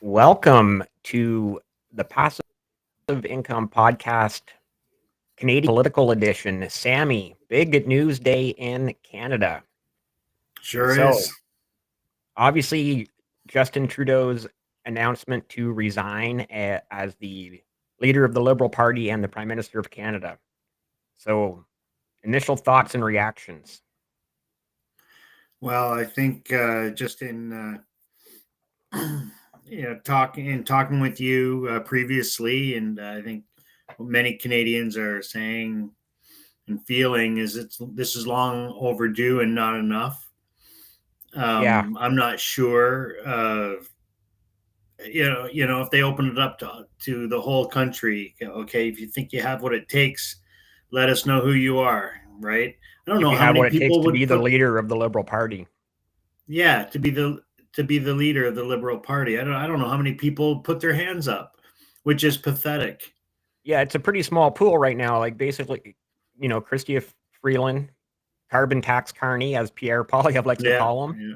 Welcome to the Passive Income Podcast, Canadian Political Edition. Sammy, big news day in Canada. Sure So, is. obviously, Justin Trudeau's announcement to resign as the leader of the Liberal Party and the Prime Minister of Canada. So, initial thoughts and reactions. Well, I think just in talking with you previously, and I think what many Canadians are saying and feeling is this is long overdue and not enough. Yeah, I'm not sure. If they open it up to the whole country, okay, if you think you have what it takes, let us know who you are, right? I don't if know you how have many what it takes people to be would the put. leader of the Liberal Party. Yeah, to be the leader of the Liberal Party. I don't know how many people put their hands up, which is pathetic. Yeah, it's a pretty small pool right now. Like, basically, Chrystia Freeland, Carbon Tax Carney, as Pierre Poilievre likes to Yeah, call him, yeah,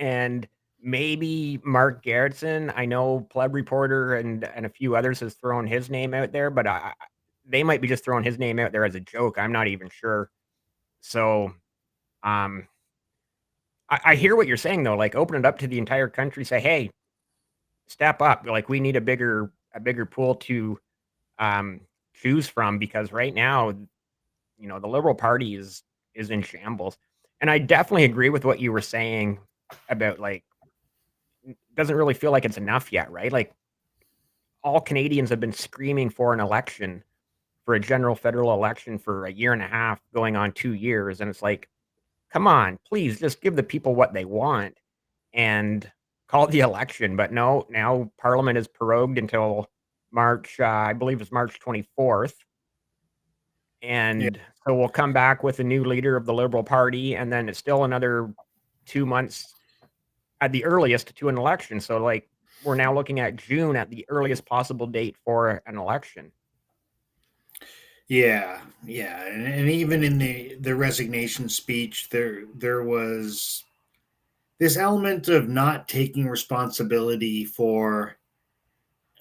and maybe Mark Garrettson. I know Pleb Reporter and a few others has thrown his name out there, but they might be just throwing his name out there as a joke. I'm not even sure. So, um, I hear what you're saying though. Like, open it up to the entire country. Say, hey, step up. Like, we need a bigger pool to um, choose from, because right now, the Liberal Party is in shambles. And I definitely agree with what you were saying about, like, doesn't really feel like it's enough yet, right? Like, all Canadians have been screaming for an election, for a general federal election, for a year and a half, going on 2 years, and it's like, come on, please just give the people what they want and call the election. But no, now Parliament is prorogued until March. I believe it's March 24th. yeah, And so we'll come back with a new leader of the Liberal Party, and then it's still another 2 months at the earliest to an election. So, like, we're now looking at June at the earliest possible date for an election. yeah. And even in the resignation speech, there was this element of not taking responsibility for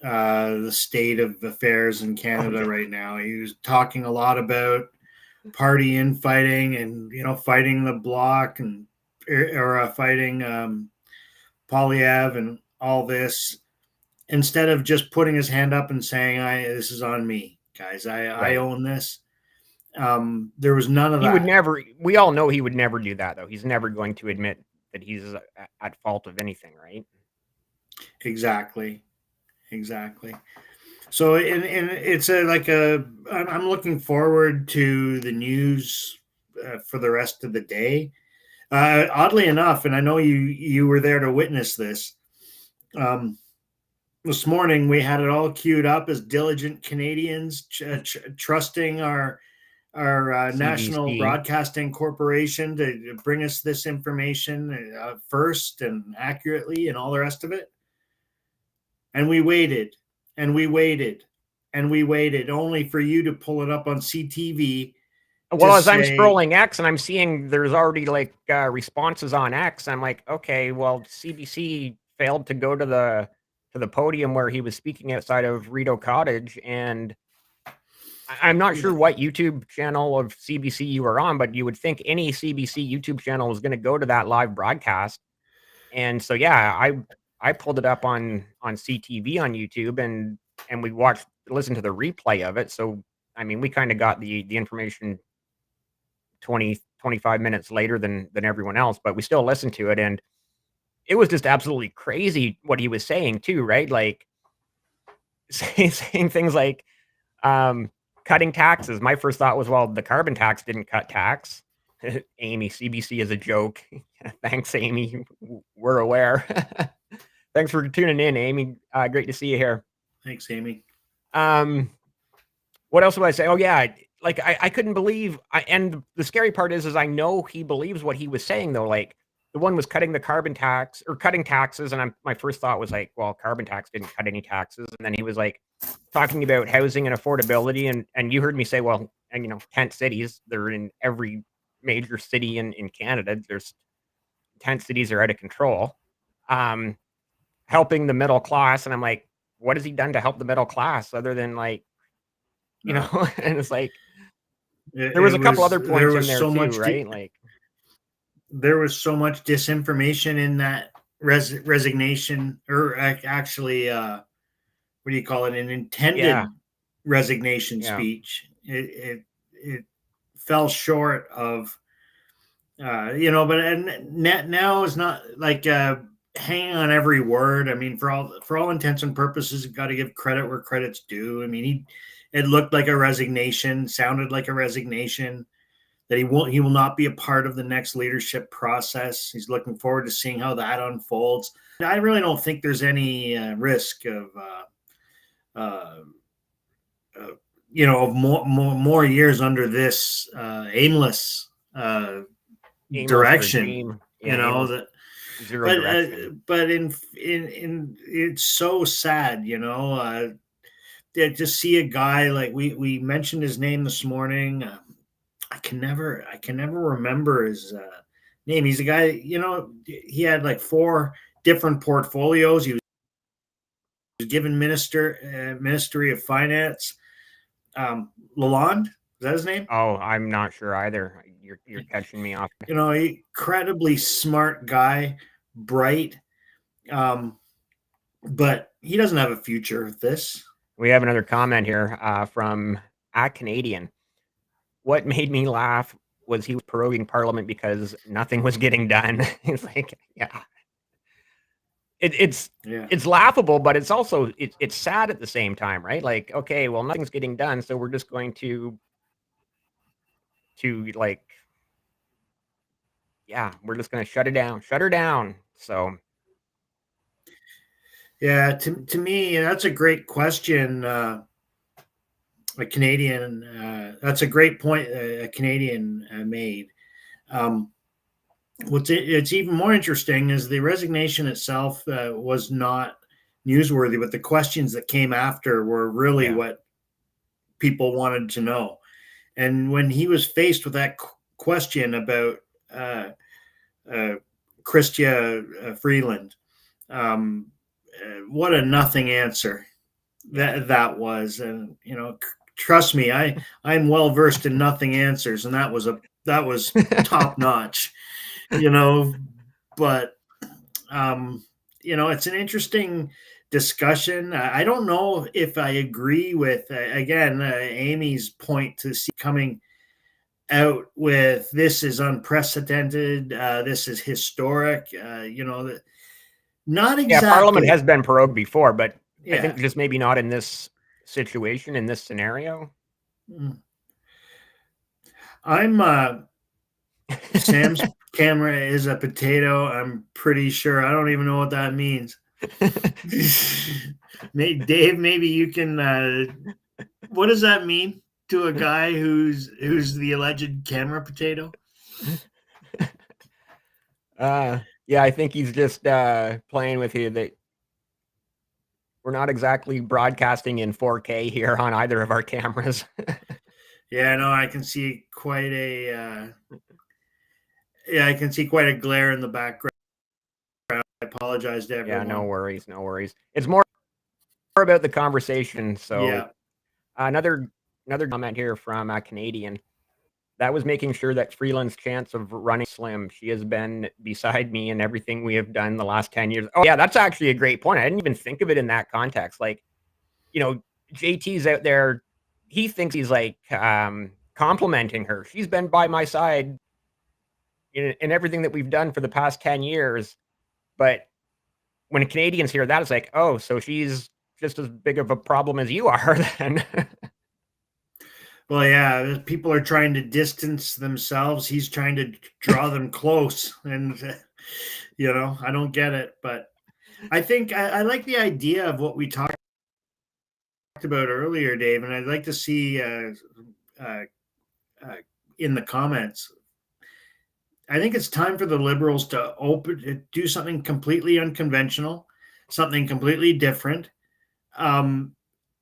the state of affairs in Oh Canada yeah, right now. He was talking a lot about party infighting and fighting the bloc and or fighting Polyev and all this, instead of just putting his hand up and saying, "I this is on me, guys. I right. own this." There was none of He would that. never. We all know he would never do that, though. He's never going to admit that he's at fault of anything, right? Exactly, exactly. So, and it's I'm looking forward to the news for the rest of the day. Oddly enough, and I know you were there to witness this. Um, this morning we had it all queued up as diligent Canadians, trusting our national CBC. broadcasting corporation to bring us this information first and accurately and all the rest of it. And we waited and we waited and we waited only for you to pull it up on CTV to Well, as I'm say, scrolling X and I'm seeing there's already, like, responses on X, I'm like, okay, well, CBC failed to go to the podium where he was speaking outside of Rideau Cottage, and I'm not yeah, sure what YouTube channel of CBC you were on, but you would think any CBC YouTube channel was going to go to that live broadcast. And so, yeah, I pulled it up on CTV on YouTube, and we listened to the replay of it. So, I mean, we kind of got the information 20-25 minutes later than everyone else, but we still listened to it, and it was just absolutely crazy what he was saying too, right? Like, saying things like, um, cutting taxes. My first thought was, well, the carbon tax didn't cut tax. Amy, CBC is a joke. Thanks, Amy. We're aware. Thanks for tuning in, Amy. Great to see you here. thanks, Amy. Um, what else would I say? Oh yeah, like, I couldn't believe. And the scary part is I know he believes what he was saying though. Like, the one was cutting the carbon tax or cutting taxes, and my first thought was like, well, carbon tax didn't cut any taxes. And then he was like talking about housing and affordability, and you heard me say, well, and tent cities, they're in every major city in Canada. There's tent cities are out of control. Um, helping the middle class, and I'm like, what has he done to help the middle class other than like, No, and it's like there was it a couple was other there points in was there so too, much right? Like, there was so much disinformation in that resignation, or actually, what do you call it? An yeah, intended resignation yeah, speech. It fell short of, but now is not like hanging on every word. I mean, for all intents and purposes, you've got to give credit where credit's due. I mean, it looked like a resignation, sounded like a resignation, that he will not be a part of the next leadership process. He's looking forward to seeing how that unfolds. I really don't think there's any risk of uh, uh, of more years under this aimless aimless direction. regime, yeah, You know aimless that, zero but direction. but in it's so sad. To see a guy like we mentioned his name this morning. I can never remember his name. He's a guy. He had like four different portfolios. He was given Ministry of Finance. Lalonde, is that his name? Oh, I'm not sure either. You're catching me off. Incredibly smart guy, bright, um, but he doesn't have a future with this. We have another comment here from a Canadian. What made me laugh was he was proroguing Parliament because nothing was getting done. It's like, yeah, it, it's Yeah, it's laughable, but it's also it's sad at the same time, right? Like, okay, well, nothing's getting done, so we're just going to like, yeah, we're just going to shut her down. So yeah. To me, that's a great question. A Canadian. That's a great point. A Canadian made. Um, it's even more interesting is the resignation itself was not newsworthy, but the questions that came after were really yeah, what people wanted to know. And when he was faced with that question about uh, uh, Christia Freeland, um, what a nothing answer yeah. that was. And trust me, I'm well versed in nothing answers, and that was top notch. You know, but it's an interesting discussion. I don't know if I agree with again Amy's point to see coming out with this is unprecedented. This is historic. Not Yeah, Parliament exactly. has been prorogued before, but I Yeah. think just maybe not in this situation, in this scenario. Mm. I'm Sam's camera is a potato. I'm pretty sure. I don't even know what that means. Dave, maybe you can. What does that mean to a guy who's the alleged camera potato? Yeah, I think he's just playing with you that we're not exactly broadcasting in 4K here on either of our cameras. Yeah, no, I can see quite a. Yeah, I can see quite a glare in the background. I apologize to Yeah, no everyone. worries, no worries. It's more about the conversation. So Yeah, another comment here from a Canadian that was making sure that Freeland's chance of running slim. She has been beside me in everything we have done the last 10 years. Oh yeah, that's actually a great point. I didn't even think of it in that context. Like, you know, JT's out there. He thinks he's like complimenting her. She's been by my side in everything that we've done for the past 10 years. But when Canadians hear that, it's like, oh, so she's just as big of a problem as you are then. well, yeah, people are trying to distance themselves. He's trying to draw them close, and I don't get it, but I think I like the idea of what we talked about earlier, Dave, and I'd like to see uh, uh, in the comments. I think it's time for the liberals to do something completely unconventional, something completely different. Um,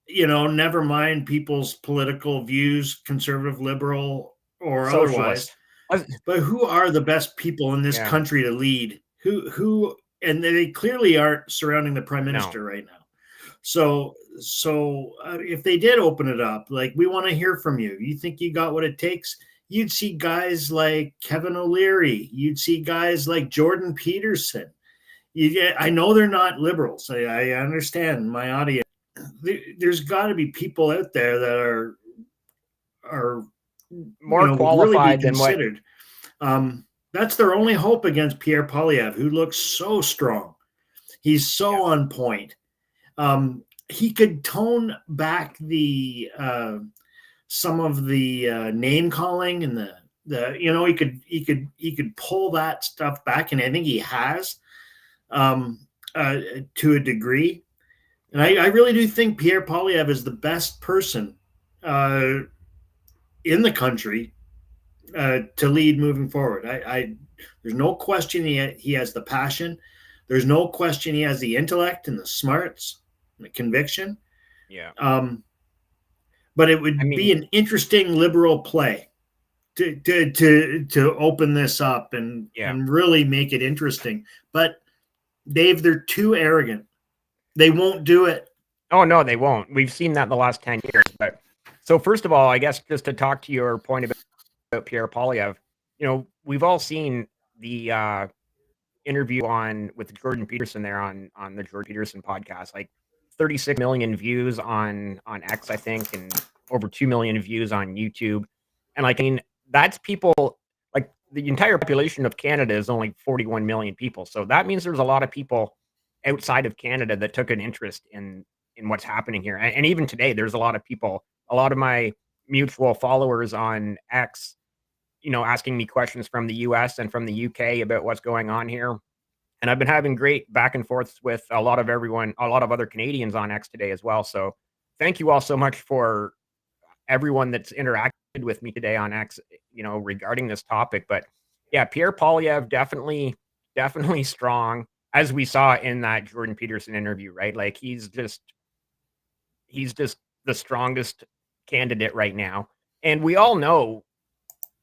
never mind people's political views, conservative, liberal, or otherwise. Socialist. But who are the best people in this Yeah. country to lead? Who and they clearly aren't surrounding the prime No. minister right now. So if they did open it up, like, we want to hear from you. You think you got what it takes? You'd see guys like Kevin O'Leary. You'd see guys like Jordan Peterson. I know they're not liberals. I understand my audience. There's got to be people out there that are More would really be qualified than what. considered. That's their only hope against Pierre Poilievre, who looks so strong. He's so Yeah. on point. He could tone back the some of the name calling and he could pull that stuff back, and I think he has to a degree. And I really do think Pierre Poilievre is the best person in the country to lead moving forward. There's no question he has the passion. There's no question he has the intellect and the smarts and the conviction. Yeah. But it would be an interesting liberal play to open this up and really make it interesting. But Dave, they're too arrogant. They won't do it. Oh no, they won't. We've seen that in the last 10 years. But so first of all, I guess just to talk to your point about Pierre Poilievre, we've all seen the interview with Jordan Peterson there on the Jordan Peterson podcast, like 36 million views on X, I think, and over 2 million views on YouTube. And that's people, like, the entire population of Canada is only 41 million people. So that means there's a lot of people outside of Canada that took an interest in what's happening here. And even today, there's a lot of people, a lot of my mutual followers on X, asking me questions from the US and from the UK about what's going on here. And I've been having great back and forths with a lot of other Canadians on X today as well. So thank you all so much for everyone that's interacted with me today on X, regarding this topic. But yeah, Pierre Poilievre definitely strong, as we saw in that Jordan Peterson interview, right? Like, he's just the strongest candidate right now. And we all know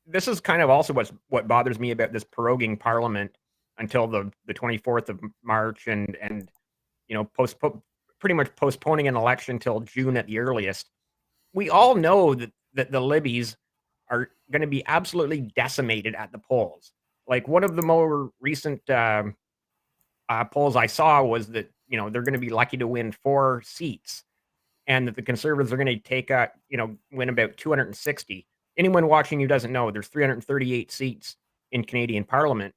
this is kind of also what bothers me about this proroguing Parliament until the 24th of March and pretty much postponing an election till June at the earliest. We all know that the Libbies are going to be absolutely decimated at the polls. Like, one of the more recent polls I saw was that they're going to be lucky to win 4 seats, and that the Conservatives are going to take win about 260. Anyone watching who doesn't know, there's 338 seats in Canadian Parliament,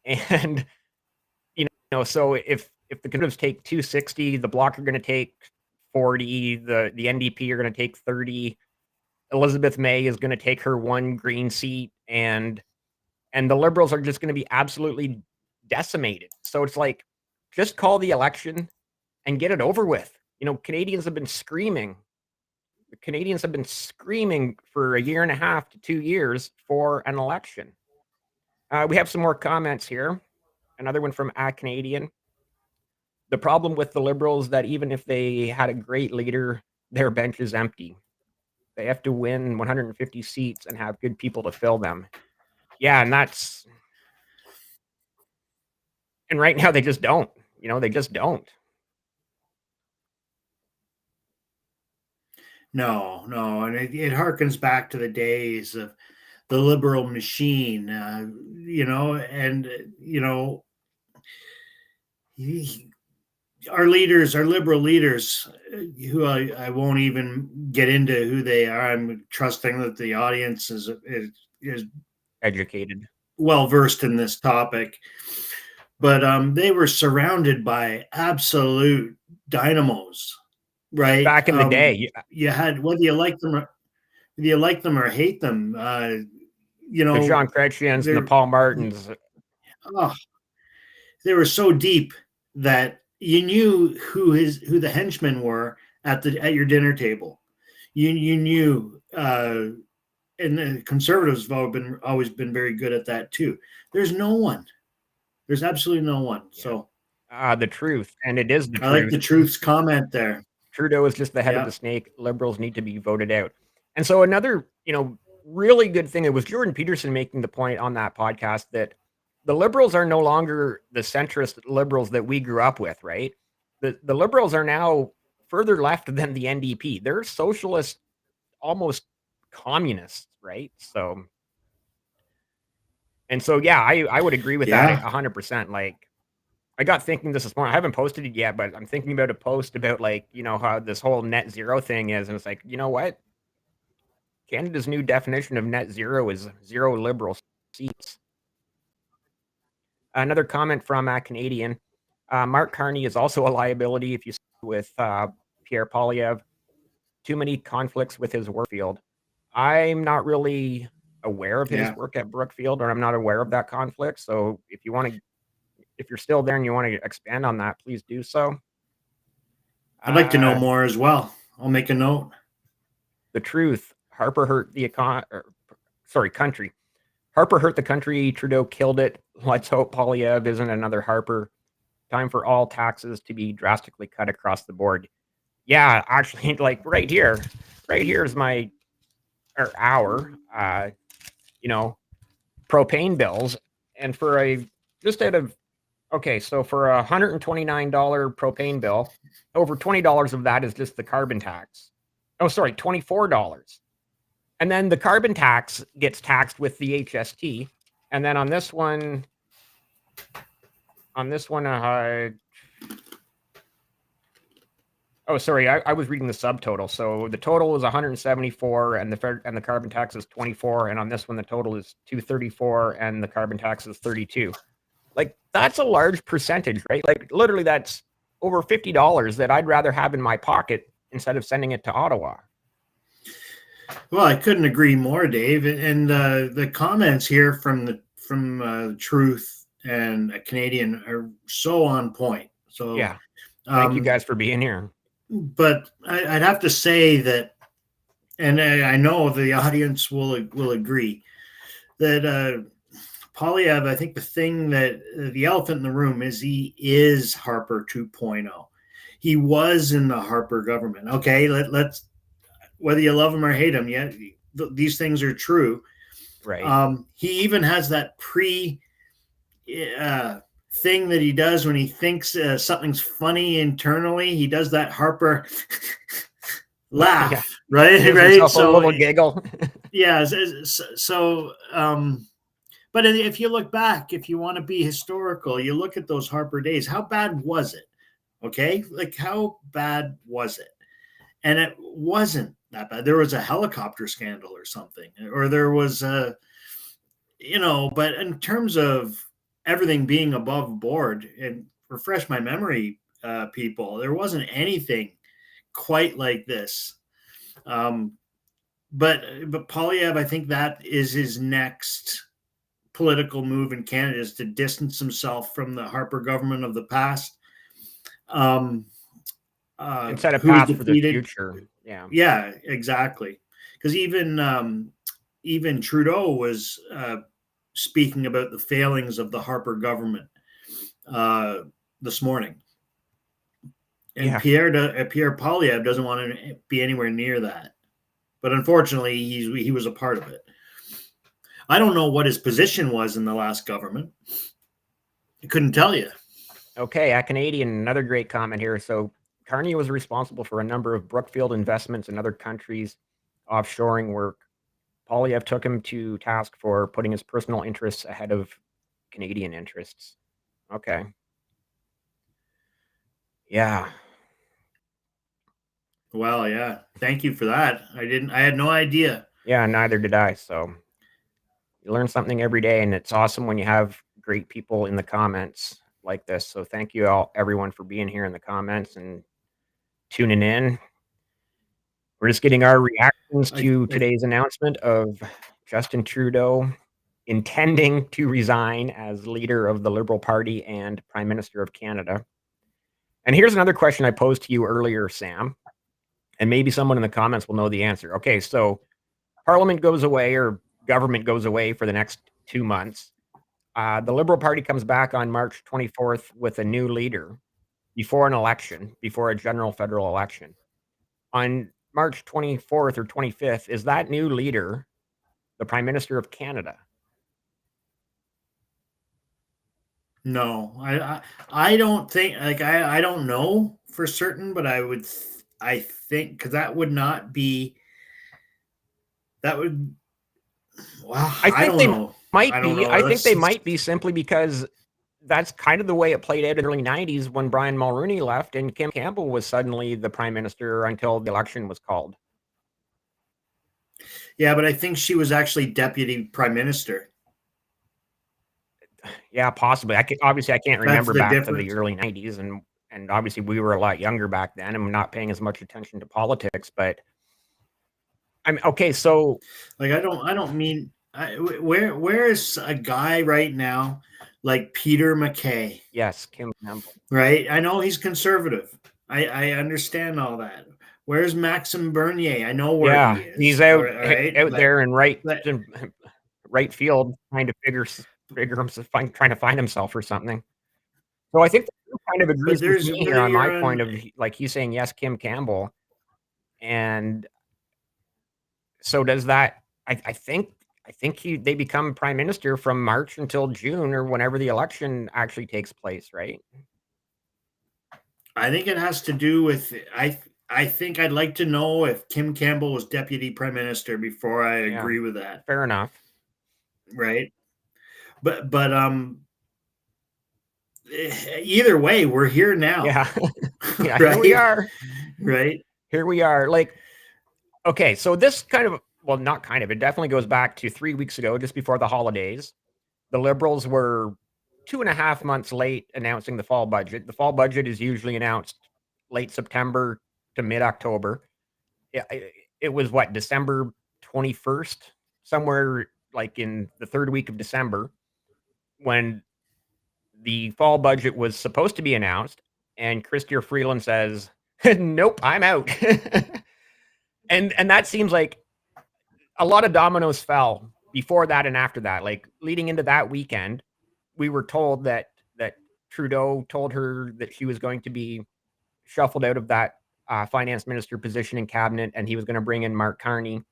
and so if the Conservatives take 260, the Bloc are going to take 40, the NDP are going to take 30, Elizabeth May is going to take her 1 Green seat, and the Liberals are just going to be absolutely decimated. So it's like, just call the election and get it over with. Canadians have been screaming. The Canadians have been screaming for 1.5 to 2 years for an election. We have some more comments here. Another one from A Canadian. The problem with the Liberals is that even if they had a great leader, their bench is empty. They have to win 150 seats and have good people to fill them. Yeah, and right now they just don't. They just don't. No, and it harkens back to the days of the liberal machine, our liberal leaders, who I won't even get into who they are. I'm trusting that the audience is Educated, well versed in this topic, but they were surrounded by absolute dynamos, right? back in the day. You had, whether you like them or hate them, The Jean Chrétiens and the Paul Martins. Oh, they were so deep that you knew who the henchmen were at your dinner table. You knew, and the Conservatives have always been very good at that too. There's no one. There's absolutely no one. Yeah. So the truth, and it is the truth. I like the truth's comment there. Trudeau is just the head of the snake. Liberals need to be voted out. And so another, really good thing, it was Jordan Peterson making the point on that podcast that the Liberals are no longer the centrist Liberals that we grew up with, right? The Liberals are now further left than the NDP. They're socialist, almost communists, right? So, and so, yeah, I would agree with that Yeah. 100%. Like, I got thinking this morning. I haven't posted it yet, but I'm thinking about a post about, like, how this whole net zero thing is, and it's like, you know what? Canada's new definition of net zero is 0 Liberal seats. Another comment from a Canadian. Mark Carney is also a liability if you with Pierre Poilievre. Too many conflicts with his work field. I'm not really aware of his Yeah. work at Brookfield, or I'm not aware of that conflict. So if you're still there and you want to expand on that, please do so. I'd like to know Uh, more as well. I'll make a note. the truth. Harper hurt the country. Harper hurt the country. Trudeau killed it. Let's hope Poilievre isn't another Harper. Time for all taxes to be drastically cut across the board. Yeah, actually, like right here is my or our propane bills, and for a just out of okay, so for $129 propane bill, over $20 of that is just the carbon tax. Oh, sorry, $24. And then the carbon tax gets taxed with the HST. And then on this one, oh, sorry, I was reading the subtotal. So the total is 174, and the carbon tax is 24, and on this one the total is 234, and the carbon tax is 32. Like, that's a large percentage, right? Like, literally, that's over $50 that I'd rather have in my pocket instead of sending it to Ottawa. Well, I couldn't agree more, Dave. And the comments here from Truth and a Canadian are so on point. So, Yeah, thank you guys for being here. But I'd have to say that, and I know the audience will agree that Poilievre, I think the thing that the elephant in the room is he is Harper 2.0. He was in the Harper government. Okay, let's whether you love him or hate him, yeah, these things are true. Right. He even has that thing that he does when he thinks something's funny internally. He does that Harper laugh, Yeah. right? Gives Right. himself a So, little giggle. yeah. So, but if you look back, if you want to be historical, you look at those Harper days. How bad was it? Okay, like how bad was it? And it wasn't that bad. There was a helicopter scandal or something, or there was a, but in terms of everything being above board, and refresh my memory, people, there wasn't anything quite like this. But Poilievre, I think that is his next political move in Canada, is to distance himself from the Harper government of the past, And set a who was path for the defeated. future. Yeah. Yeah, exactly. Because even Trudeau was speaking about the failings of the Harper government this morning, and Yeah. Pierre Poilievre doesn't want to be anywhere near that. But unfortunately, he was a part of it. I don't know what his position was in the last government. I couldn't tell you. Okay, a Canadian, another great comment here. So Carney was responsible for a number of Brookfield investments in other countries, offshoring work. Poilievre took him to task for putting his personal interests ahead of Canadian interests. Okay. Yeah. Well, yeah. Thank you for that. I had no idea. Yeah, neither did I. So you learn something every day, and it's awesome when you have great people in the comments like this. So thank you all, everyone, for being here in the comments and tuning in. We're just getting our reactions I, to I today's announcement of Justin Trudeau intending to resign as leader of the Liberal Party and Prime Minister of Canada. And here's another question I posed to you earlier, Sam, and maybe someone in the comments will know the answer. Okay, so Parliament goes away, or government goes away for the next 2 months. The Liberal Party comes back on March 24th with a new leader before an election, before a general federal election. On March 24th or 25th, is that new leader the Prime Minister of Canada? No, I don't think, like, I don't know for certain, but I think, because that would not be, that would, well, I I think don't they know. might I don't be. know. I think Let's they just, might be simply because that's kind of the way it played out in the early 90s when Brian Mulroney left and Kim Campbell was suddenly the prime minister until the election was called. yeah, but I think she was actually deputy prime minister. Yeah, possibly. Obviously I can't That's remember the back to the difference. early 90s and obviously we were a lot younger back then and not paying as much attention to politics, but I'm okay, so Like, I don't mean, where is a guy right now like Peter MacKay, yes, Kim Campbell. right? I know he's conservative. I understand all that. Where's Maxim Bernier? I know where he Yeah, he's is. out All right, out there in but right field trying to trying to find himself or something. So I think the group kind of agrees with me but here on my you're point on. of like he's saying yes, Kim Campbell, and so does that. I think they become prime minister from March until June or whenever the election actually takes place, right? I think it has to do with, I think I'd like to know if Kim Campbell was deputy prime minister before I Yeah, agree with that. fair enough. Right. But either way, we're here now. Yeah, yeah. Here we Right. are. Right. Here we are. Like okay, so this kind of well, not kind of. It definitely goes back to 3 weeks ago, just before the holidays. The Liberals were 2.5 months late announcing the fall budget. The fall budget is usually announced late September to mid October. It was what, December 21st, somewhere like in the third week of December, when the fall budget was supposed to be announced. And Chrystia Freeland says, nope, I'm out. And that seems like a lot of dominoes fell before that and after that. Like leading into that weekend, we were told that Trudeau told her that she was going to be shuffled out of that finance minister position in cabinet, and he was going to bring in Mark Carney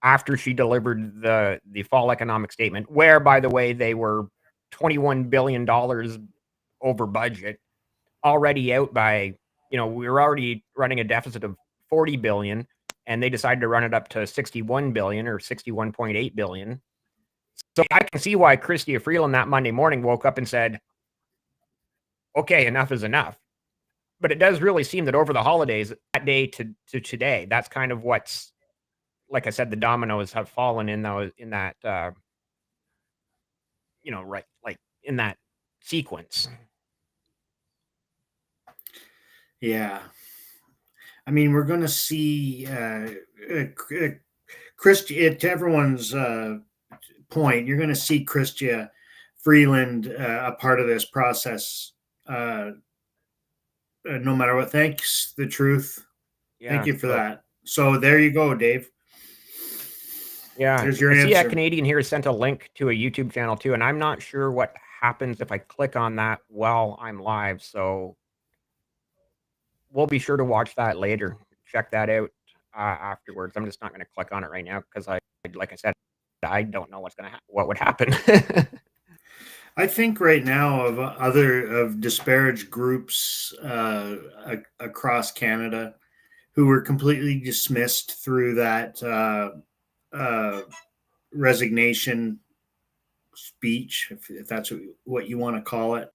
after she delivered the fall economic statement, where by the way they were $21 billion over budget, already out by we were already running a deficit of 40 billion, and they decided to run it up to 61 billion or 61.8 billion. So I can see why Chrystia Freeland that Monday morning woke up and said, okay, enough is enough. But it does really seem that over the holidays, that day to today, that's kind of what's, like I said, the dominoes have fallen in that right, like in that sequence. Yeah. I mean, we're going to see Christy, to everyone's point, you're going to see Chrystia Freeland a part of this process, no matter what. Thanks, the truth. Thank Yeah. you for So that. So there you go, Dave. yeah, There's your I see a answer. Canadian here sent a link to a YouTube channel too, and I'm not sure what happens if I click on that while I'm live. So we'll be sure to watch that later. Check that out afterwards. I'm just not going to click on it right now because like I said, I don't know what would happen. I think right now of disparaged groups across Canada who were completely dismissed through that uh, resignation speech, if that's what you want to call it.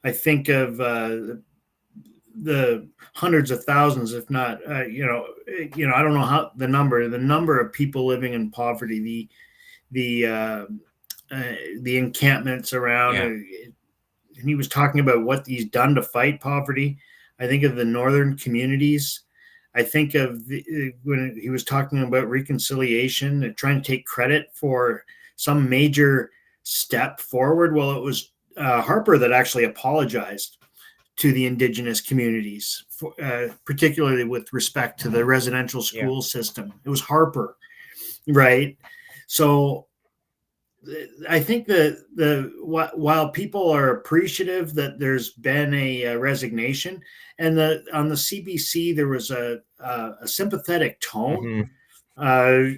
I think of the hundreds of thousands, if not, I don't know how the number of people living in poverty, the uh, the encampments around. Yeah. And he was talking about what he's done to fight poverty. I think of the northern communities. I think of when he was talking about reconciliation and trying to take credit for some major step forward. Well, it was Harper that actually apologized to the indigenous communities, particularly with respect to the residential Yeah. school system. It was Harper, right? So I think that while people are appreciative that there's been a resignation, and on the CBC there was a sympathetic tone. Hmm. Uh,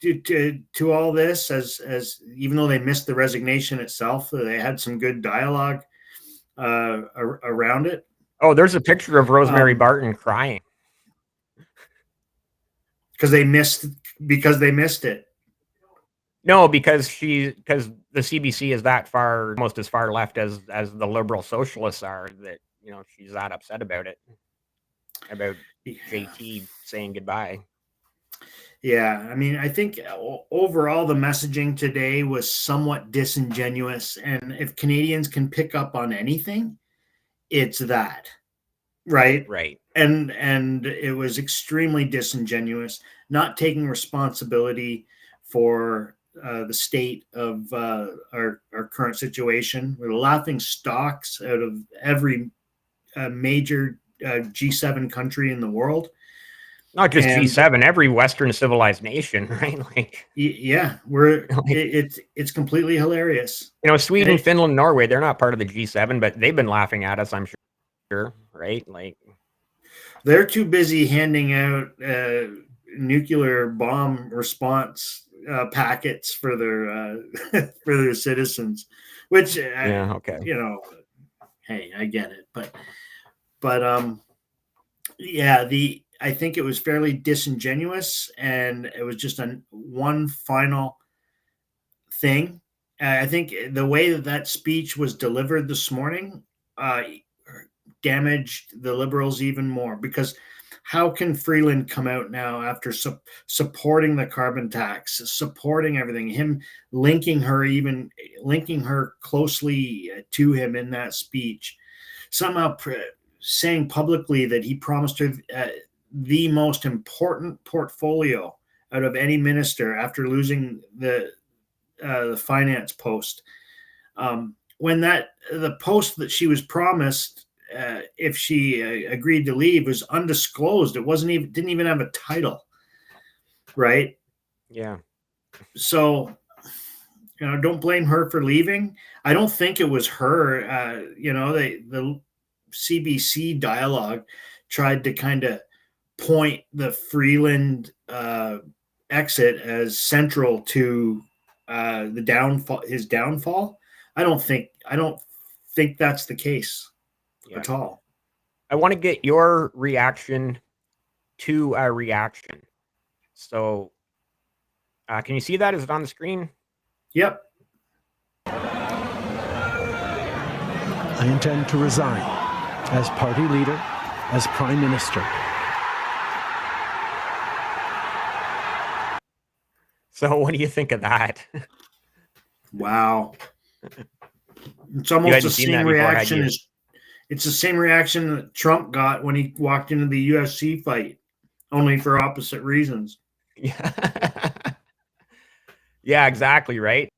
to all this, as even though they missed the resignation itself, they had some good dialogue around it. Oh, there's a picture of Rosemary Um, Barton crying. because they missed it. No, because the CBC is that far, almost as far left as the liberal socialists are, that she's that upset about it, about Yeah. JT saying goodbye. Yeah, I mean, I think overall the messaging today was somewhat disingenuous, and if Canadians can pick up on anything, it's that, right? Right. And it was extremely disingenuous, not taking responsibility for the state of our current situation. We're laughing stocks out of every major G7 country in the world. Not just And G7, every Western civilized nation, right? Like, yeah, like it's completely hilarious. And Sweden, Finland, Norway, they're not part of the G7, but they've been laughing at us, I'm sure, right? Like, they're too busy handing out nuclear bomb response packets for their for their citizens, which yeah, okay. Hey, I get it, but yeah, the I think it was fairly disingenuous, and it was just one final thing. I think the way that speech was delivered this morning uh, damaged the Liberals even more, because how can Freeland come out now after supporting the carbon tax, supporting everything, him linking her closely to him in that speech, somehow saying publicly that he promised her the most important portfolio out of any minister after losing the finance post. When the post that she was promised, if she agreed to leave, was undisclosed. It didn't even have a title, right? Yeah. So don't blame her for leaving. I don't think it was her. The CBC dialogue tried to kind of point the Freeland exit as central to his downfall. I don't think that's the case Yeah. at all. I want to get your reaction to a reaction. So, can you see that? Is it on the screen? Yep. I intend to resign as party leader, as prime minister. So, what do you think of that? Wow. It's You almost the hadn't seen that same before, had reaction you? as it's the same reaction that Trump got when he walked into the UFC fight, only for opposite reasons. Yeah. Yeah, exactly, right?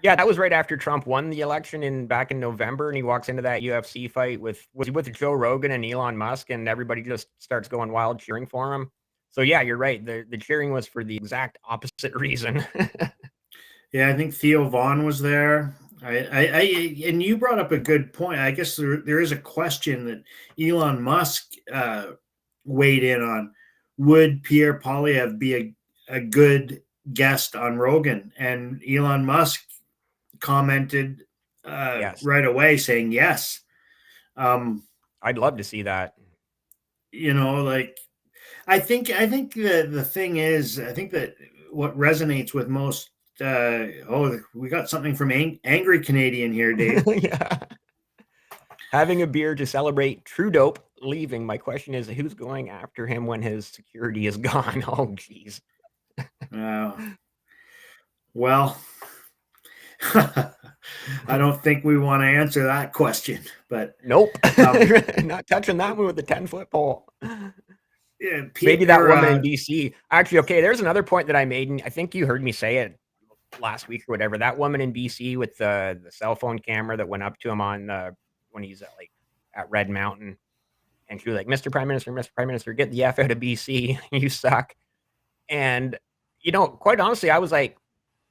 Yeah, that was right after Trump won the election back in November, and he walks into that UFC fight with Joe Rogan and Elon Musk, and everybody just starts going wild cheering for him. So yeah, you're right. The cheering was for the exact opposite reason. Yeah, I think Theo Vaughn was there. And you brought up a good point. I guess there is a question that Elon Musk weighed in on. Would Pierre Poilievre be a good guest on Rogan? And Elon Musk commented Yes, right away saying yes. I'd love to see that. Like I think the thing is, I think that what resonates with most we got something from angry Canadian here, Dave. Yeah. Having a beer to celebrate Trudeau leaving. My question is, who's going after him when his security is gone? Oh, geez. Well, I don't think we want to answer that question, but Nope. um, Not touching that one with a 10-foot pole. yeah, Maybe that woman in BC. Actually, okay, there's another point that I made, and I think you heard me say it last week or whatever. That woman in BC with the cell phone camera that went up to him when he's at Red Mountain, and she was like, Mr. Prime Minister, get the F out of BC. You suck. And quite honestly, I was like,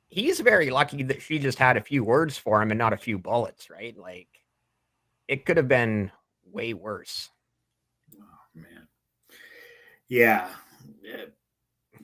he's very lucky that she just had a few words for him and not a few bullets, right? Like, it could have been way worse. man. Yeah.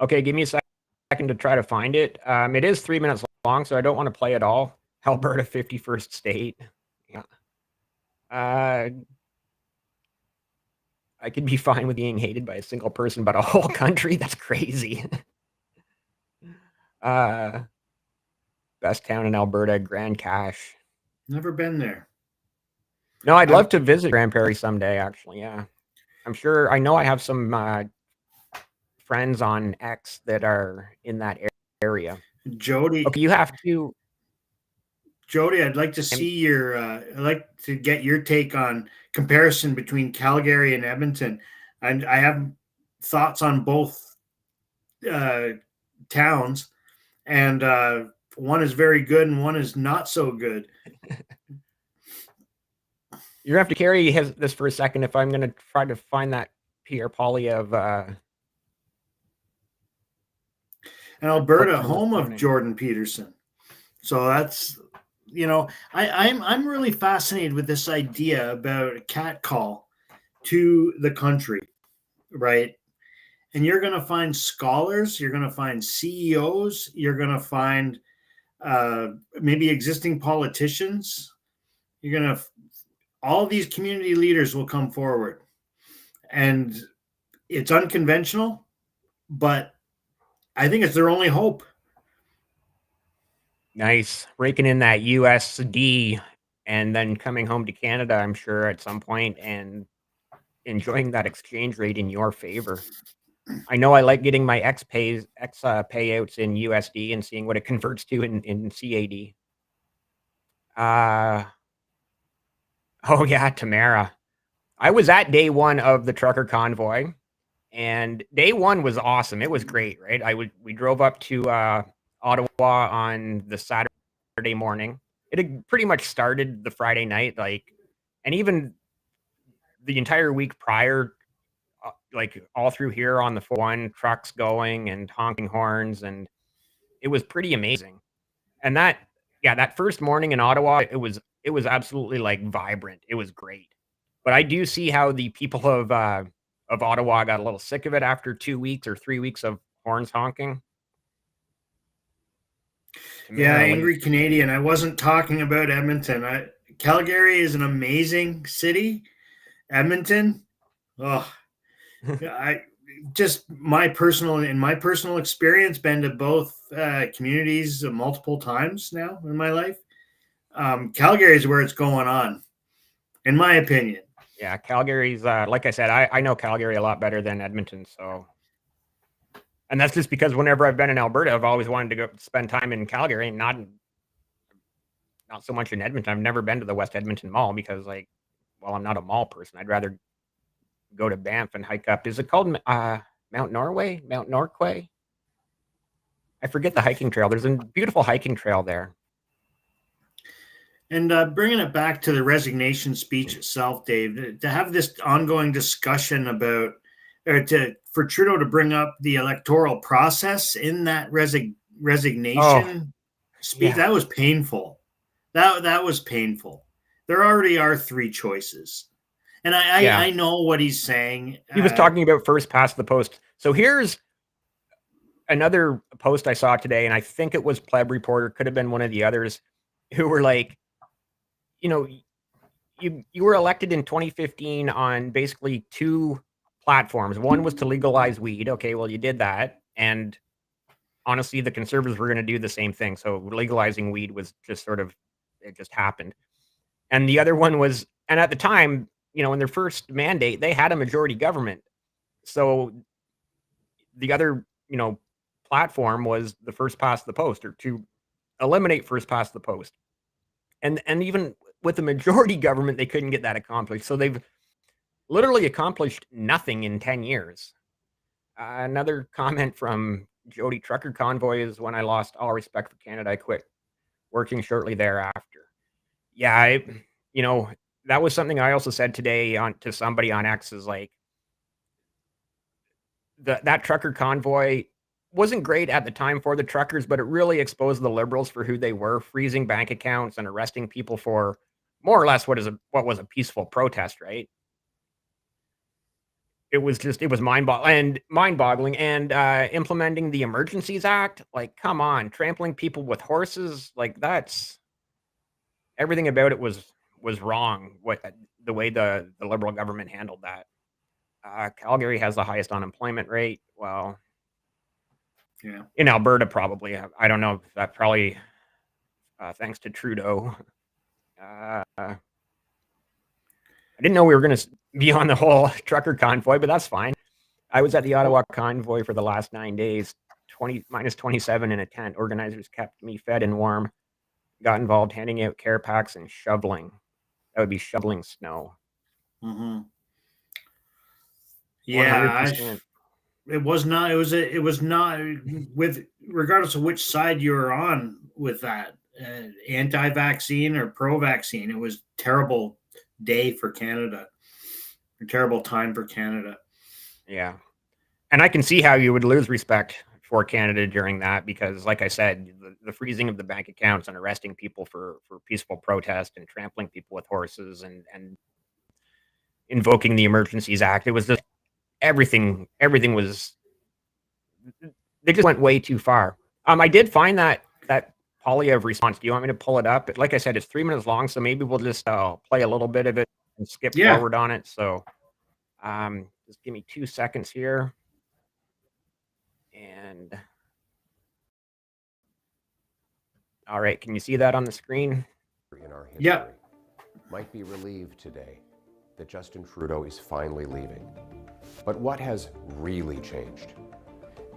Okay, give me a second to try to find it. It is 3 minutes long, so I don't want to play it all. Alberta, 51st state. Yeah. I could be fine with being hated by a single person, but a whole country? That's crazy. Best town in Alberta, Grand Cache. Never been there. No, I'd love to visit Grand Prairie someday, actually. Yeah. I'm sure, I know I have some friends on X that are in that area. Jody. Okay, you have to. Jody, I'd like to see I'd like to get your take on comparison between Calgary and Edmonton. And I have thoughts on both towns, and one is very good and one is not so good. You have to carry this for a second if I'm going to try to find that Pierre Poilievre. And Alberta, home of Jordan Peterson. So that's, I'm really fascinated with this idea about a cat call to the country, right? And you're going to find scholars, you're going to find CEOs, you're going to find maybe existing politicians. You're going to, all these community leaders will come forward. And it's unconventional, but I think it's their only hope. Nice. Raking in that USD and then coming home to Canada, I'm sure, at some point and enjoying that exchange rate in your favor. I know I like getting my payouts in USD and seeing what it converts to in CAD. Oh yeah, Tamara. I was at day one of the trucker convoy, and day one was awesome. It was great, right? We drove up to Ottawa on the Saturday morning. It had pretty much started the Friday night, and even the entire week prior, all through here on the 401, trucks going and honking horns, and it was pretty amazing. And that first morning in Ottawa, it was absolutely vibrant. It was great. But I do see how the people of Ottawa got a little sick of it after 2 weeks or 3 weeks of horns honking. Yeah, angry Canadian. I wasn't talking about Edmonton. Calgary is an amazing city. Edmonton, I just my personal experience, been to both communities multiple times now in my life. Calgary is where it's going on, in my opinion. Yeah, Calgary's like I said, I know Calgary a lot better than Edmonton, so. And that's just because whenever I've been in Alberta, I've always wanted to go spend time in Calgary, and not so much in Edmonton. I've never been to the West Edmonton Mall because, I'm not a mall person. I'd rather go to Banff and hike up. Is it called Mount Norway? Mount Norquay? I forget the hiking trail. There's a beautiful hiking trail there. And bringing it back to the resignation speech itself, Dave, to have this ongoing discussion about, for Trudeau to bring up the electoral process in that resignation speech, that was painful. That was painful. There already are three choices. And I know what he's saying. He was talking about first past the post. So here's another post I saw today, and I think it was Pleb Reporter, could have been one of the others, who were like, you were elected in 2015 on basically two platforms. One was to legalize weed. Okay, well, you did that. And honestly, the Conservatives were going to do the same thing. So legalizing weed was just it just happened. And the other one was, and at the time, in their first mandate, they had a majority government. So the other, platform was the first past the post, or to eliminate first past the post. And even with the majority government, they couldn't get that accomplished. So they've literally accomplished nothing in 10 years. Another comment from Jody Trucker Convoy is, when I lost all respect for Canada, I quit working shortly thereafter. Yeah, that was something I also said today to somebody on X, is that trucker convoy wasn't great at the time for the truckers, but it really exposed the Liberals for who they were, freezing bank accounts and arresting people for more or less what was a peaceful protest, right? it was mind-boggling. And implementing the Emergencies Act, like, come on, trampling people with horses, like, that's everything about it was wrong. What the way the Liberal government handled that. Calgary has the highest unemployment rate. Well, Yeah. in Alberta, probably. I don't know. That probably thanks to Trudeau. I didn't know we were going to be on the whole trucker convoy, but that's fine. I was at the Ottawa convoy for the last 9 days, -27 in a tent. Organizers kept me fed and warm. Got involved handing out care packs and shoveling. That would be shoveling snow. Mm-hmm. Yeah, 100%. it was not. It was not with regardless of which side you were on with that anti-vaccine or pro-vaccine. It was terrible day for Canada, a terrible time for Canada. Yeah. And I can see how you would lose respect for Canada during that because, like I said, the freezing of the bank accounts and arresting people for peaceful protest and trampling people with horses and invoking the Emergencies Act. It was just everything was they just went way too far. I did find that Polyev response. Do you want me to pull it up? Like I said, it's 3 minutes long, so maybe we'll just play a little bit of it and skip forward on it. So just give me 2 seconds here. And all right, can you see that on the screen? In our history, Yeah. might be relieved today that Justin Trudeau is finally leaving. But what has really changed?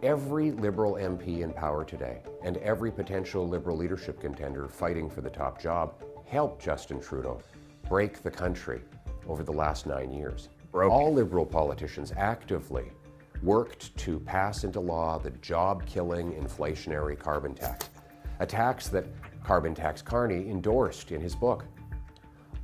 Every Liberal MP in power today and every potential Liberal leadership contender fighting for the top job helped Justin Trudeau break the country over the last 9 years. All Liberal politicians actively worked to pass into law the job-killing inflationary carbon tax, a tax that Carbon Tax Carney endorsed in his book.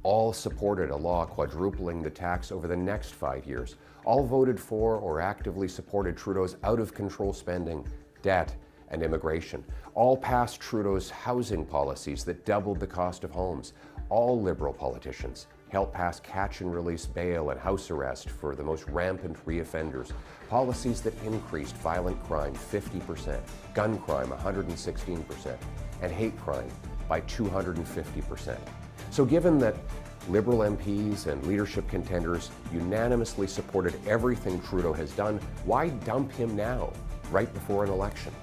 All supported a law quadrupling the tax over the next 5 years. All voted for or actively supported Trudeau's out-of-control spending, debt, and immigration. All passed Trudeau's housing policies that doubled the cost of homes. All Liberal politicians helped pass catch-and-release bail and house arrest for the most rampant reoffenders, policies that increased violent crime 50%, gun crime 116%, and hate crime by 250%. So given that Liberal MPs and leadership contenders unanimously supported everything Trudeau has done, why dump him now, right before an election?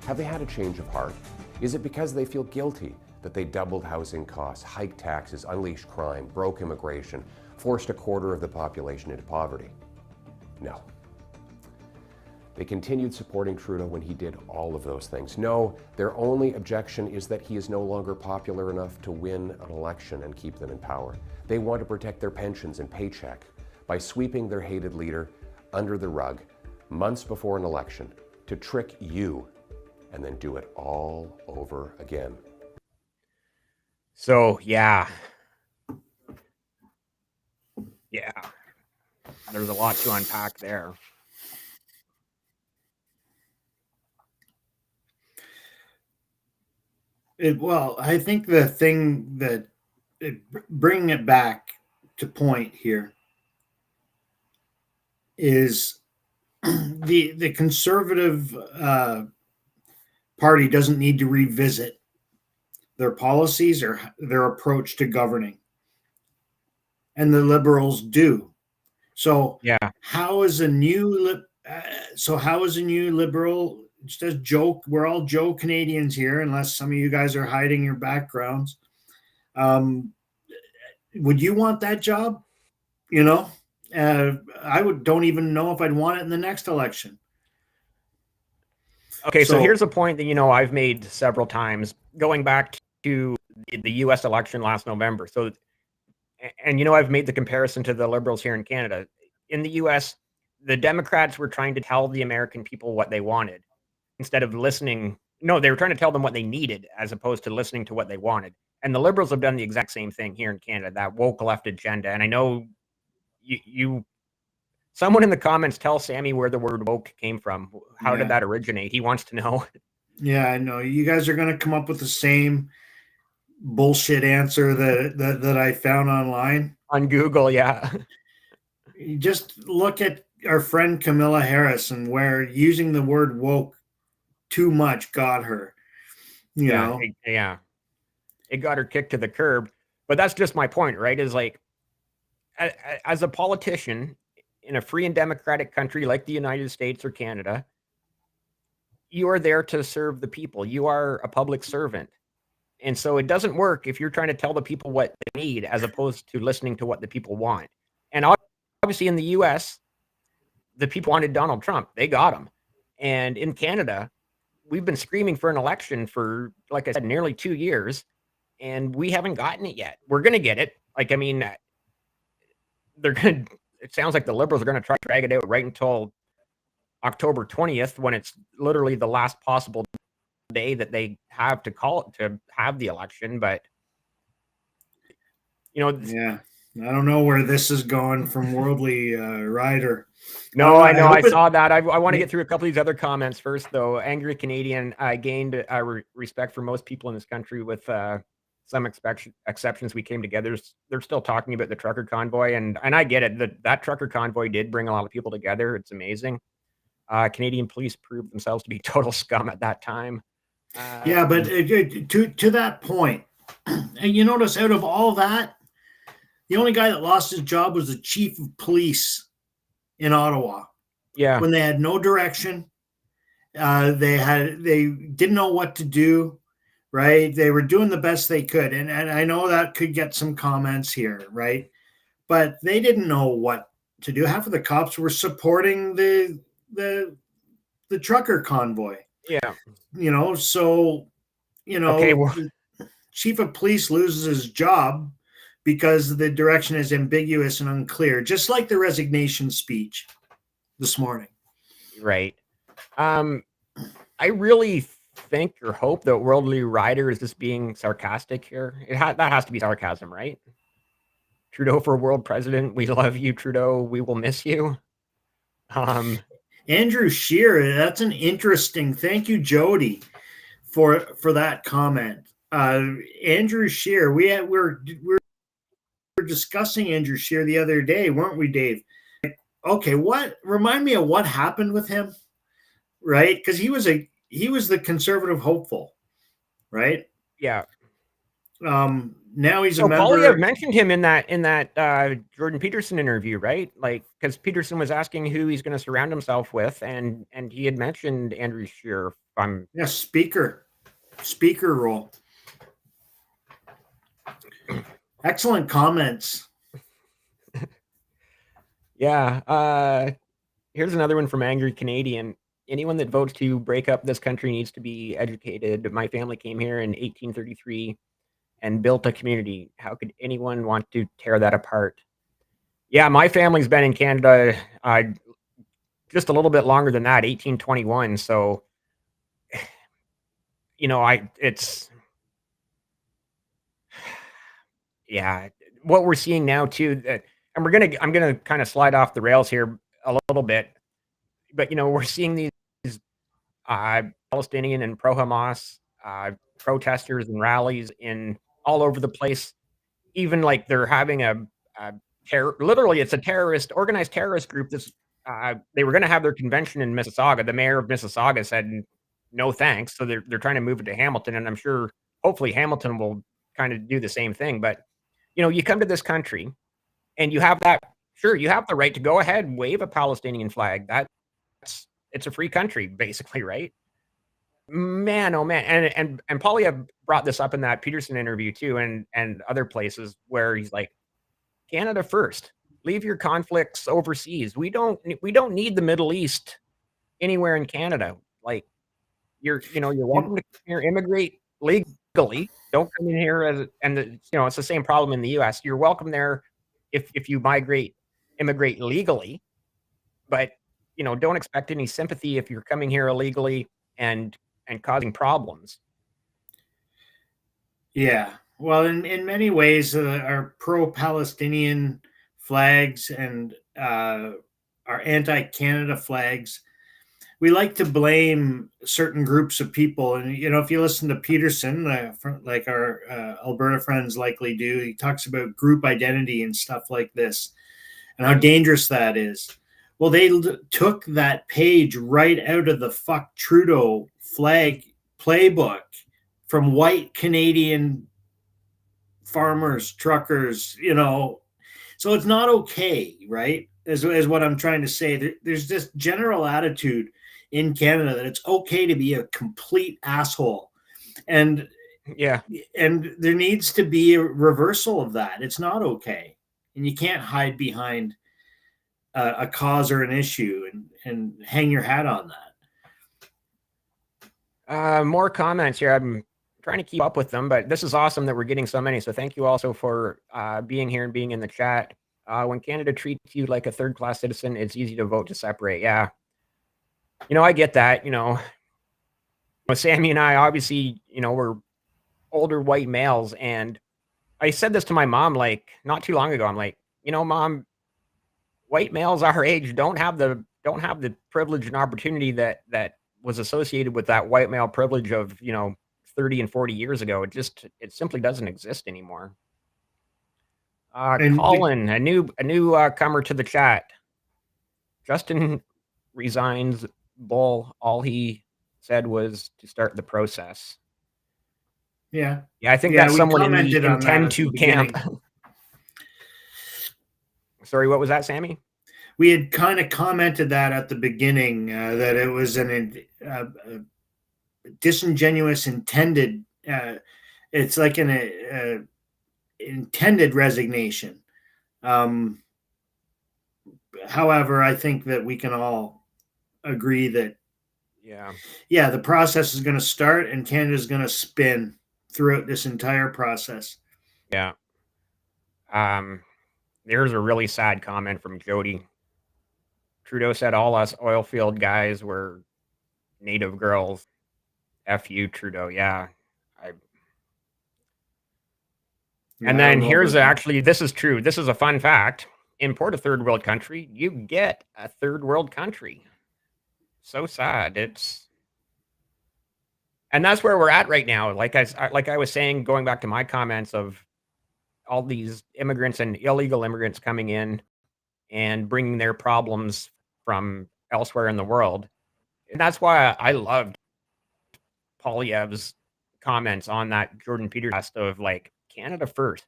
Have they had a change of heart? Is it because they feel guilty that they doubled housing costs, hiked taxes, unleashed crime, broke immigration, forced a quarter of the population into poverty? No. They continued supporting Trudeau when he did all of those things. No, their only objection is that he is no longer popular enough to win an election and keep them in power. They want to protect their pensions and paycheck by sweeping their hated leader under the rug months before an election to trick you and then do it all over again. So, yeah. There's a lot to unpack there. Well, I think the thing that bringing it back to point here is the Conservative Party doesn't need to revisit their policies or their approach to governing, and the Liberals do. So, how is a new Liberal? Just as joke, we're all Joe Canadians here, unless some of you guys are hiding your backgrounds. Would you want that job? You know, don't even know if I'd want it in the next election. Okay, so here's a point that I've made several times, going back to the U.S. election last November. So, and I've made the comparison to the Liberals here in Canada. In the U.S., the Democrats were trying to tell the American people what they wanted instead of listening. No, they were trying to tell them what they needed as opposed to listening to what they wanted. And the Liberals have done the exact same thing here in Canada, that woke left agenda. And I know someone in the comments, tell Sammy where the word woke came from. How did that originate? He wants to know. Yeah, I know. You guys are going to come up with the same bullshit answer that I found online. On Google, yeah. You just look at our friend Camilla Harris, and where using the word woke too much got her. Yeah, it got her kicked to the curb. But that's just my point, right? Is like, as a politician in a free and democratic country like the United States or Canada, you are there to serve the people. You are a public servant. And so it doesn't work if you're trying to tell the people what they need as opposed to listening to what the people want. And obviously in the US, the people wanted Donald Trump. They got him. And in Canada, we've been screaming for an election for, like I said, nearly 2 years, and we haven't gotten it yet. We're going to get it. Like, I mean, it sounds like the Liberals are going to try to drag it out right until October 20th, when it's literally the last possible day that they have to call it to have the election. But, yeah, I don't know where this is going from Worldly Rider. No, I know. I saw that. I want to get through a couple of these other comments first, though. Angry Canadian, I gained respect for most people in this country with some exceptions. We came together. They're still talking about the trucker convoy, and I get it. That trucker convoy did bring a lot of people together. It's amazing. Canadian police proved themselves to be total scum at that time. Yeah, but to that point, and you notice out of all that, the only guy that lost his job was the chief of police in Ottawa. Yeah, when they had no direction, they didn't know what to do. Right, they were doing the best they could, and I know that could get some comments here, right? But they didn't know what to do. Half of the cops were supporting the trucker convoy. Yeah, so okay, well, the chief of police loses his job because the direction is ambiguous and unclear, just like the resignation speech this morning. Right. I really think or hope that Worldly Rider is just being sarcastic here. That has to be sarcasm, right? Trudeau for world president. We love you, Trudeau. We will miss you. Andrew Scheer, that's an interesting. Thank you, Jody, for that comment. Andrew Scheer, we're discussing Andrew Scheer the other day, weren't we, Dave? Okay, remind me of what happened with him, right? Because he was the conservative hopeful, right? Yeah. Now he's a member. Polyev mentioned him in that Jordan Peterson interview, right? Like, because Peterson was asking who he's going to surround himself with, and he had mentioned Andrew Scheer. Speaker role. Excellent comments. Yeah. Here's another one from Angry Canadian. Anyone that votes to break up this country needs to be educated. My family came here in 1833 and built a community. How could anyone want to tear that apart? Yeah, my family's been in Canada just a little bit longer than that, 1821. So, what we're seeing now too, and I'm gonna kind of slide off the rails here a little bit, but we're seeing these Palestinian and pro-Hamas protesters and rallies in all over the place. Even like they're having literally it's a organized terrorist group. They were going to have their convention in Mississauga. The mayor of Mississauga said no thanks, so they're trying to move it to Hamilton, and I'm sure hopefully Hamilton will kind of do the same thing. But you come to this country and you have you have the right to go ahead, wave a Palestinian flag. It's a free country, basically, right? Man, oh man. And Polyev brought this up in that Peterson interview too, and other places where he's like, Canada first. Leave your conflicts overseas. We don't need the Middle East anywhere in Canada. Like, you're welcome to come here, immigrate legally. Don't come in here it's the same problem in the US. You're welcome there if you immigrate legally, but don't expect any sympathy if you're coming here illegally and causing problems. Yeah. Well, in many ways, our pro-Palestinian flags and our anti-Canada flags, we like to blame certain groups of people. And, if you listen to Peterson, like our Alberta friends likely do, he talks about group identity and stuff like this and how dangerous that is. Well, they took that page right out of the fuck Trudeau flag playbook from white Canadian farmers, truckers, So it's not okay, right? Is what I'm trying to say. There's this general attitude in Canada that it's okay to be a complete asshole. And Yeah. and there needs to be a reversal of that. It's not okay. And you can't hide behind a cause or an issue and hang your hat on that. More comments here. I'm trying to keep up with them, but this is awesome that we're getting so many. So thank you also for being here and being in the chat. When Canada treats you like a third-class citizen, it's easy to vote to separate. Yeah. I get that. Sammy and I, obviously, we're older white males. And I said this to my mom, like, not too long ago. I'm like, Mom, white males our age don't have the privilege and opportunity that was associated with that white male privilege of 30 and 40 years ago. It simply doesn't exist anymore. Colin, a new comer to the chat. Justin Resigns bull. All he said was to start the process. Yeah. I think that's someone in the intend to camp. Sorry, what was that, Sammy? We had kind of commented that at the beginning, that it was an disingenuous intended. It's like an intended resignation. However, I think that we can all agree that the process is going to start and Canada is going to spin throughout this entire process. Yeah. There's a really sad comment from Jody. Trudeau said all us oil field guys were native girls. F you, Trudeau. Yeah. And then here's this is true. This is a fun fact. Import a third world country, you get a third world country. So sad. And that's where we're at right now. Like I was saying, going back to my comments of all these immigrants and illegal immigrants coming in and bringing their problems from elsewhere in the world. And that's why I loved Poilievre's comments on that Jordan Peterson test of like, Canada first.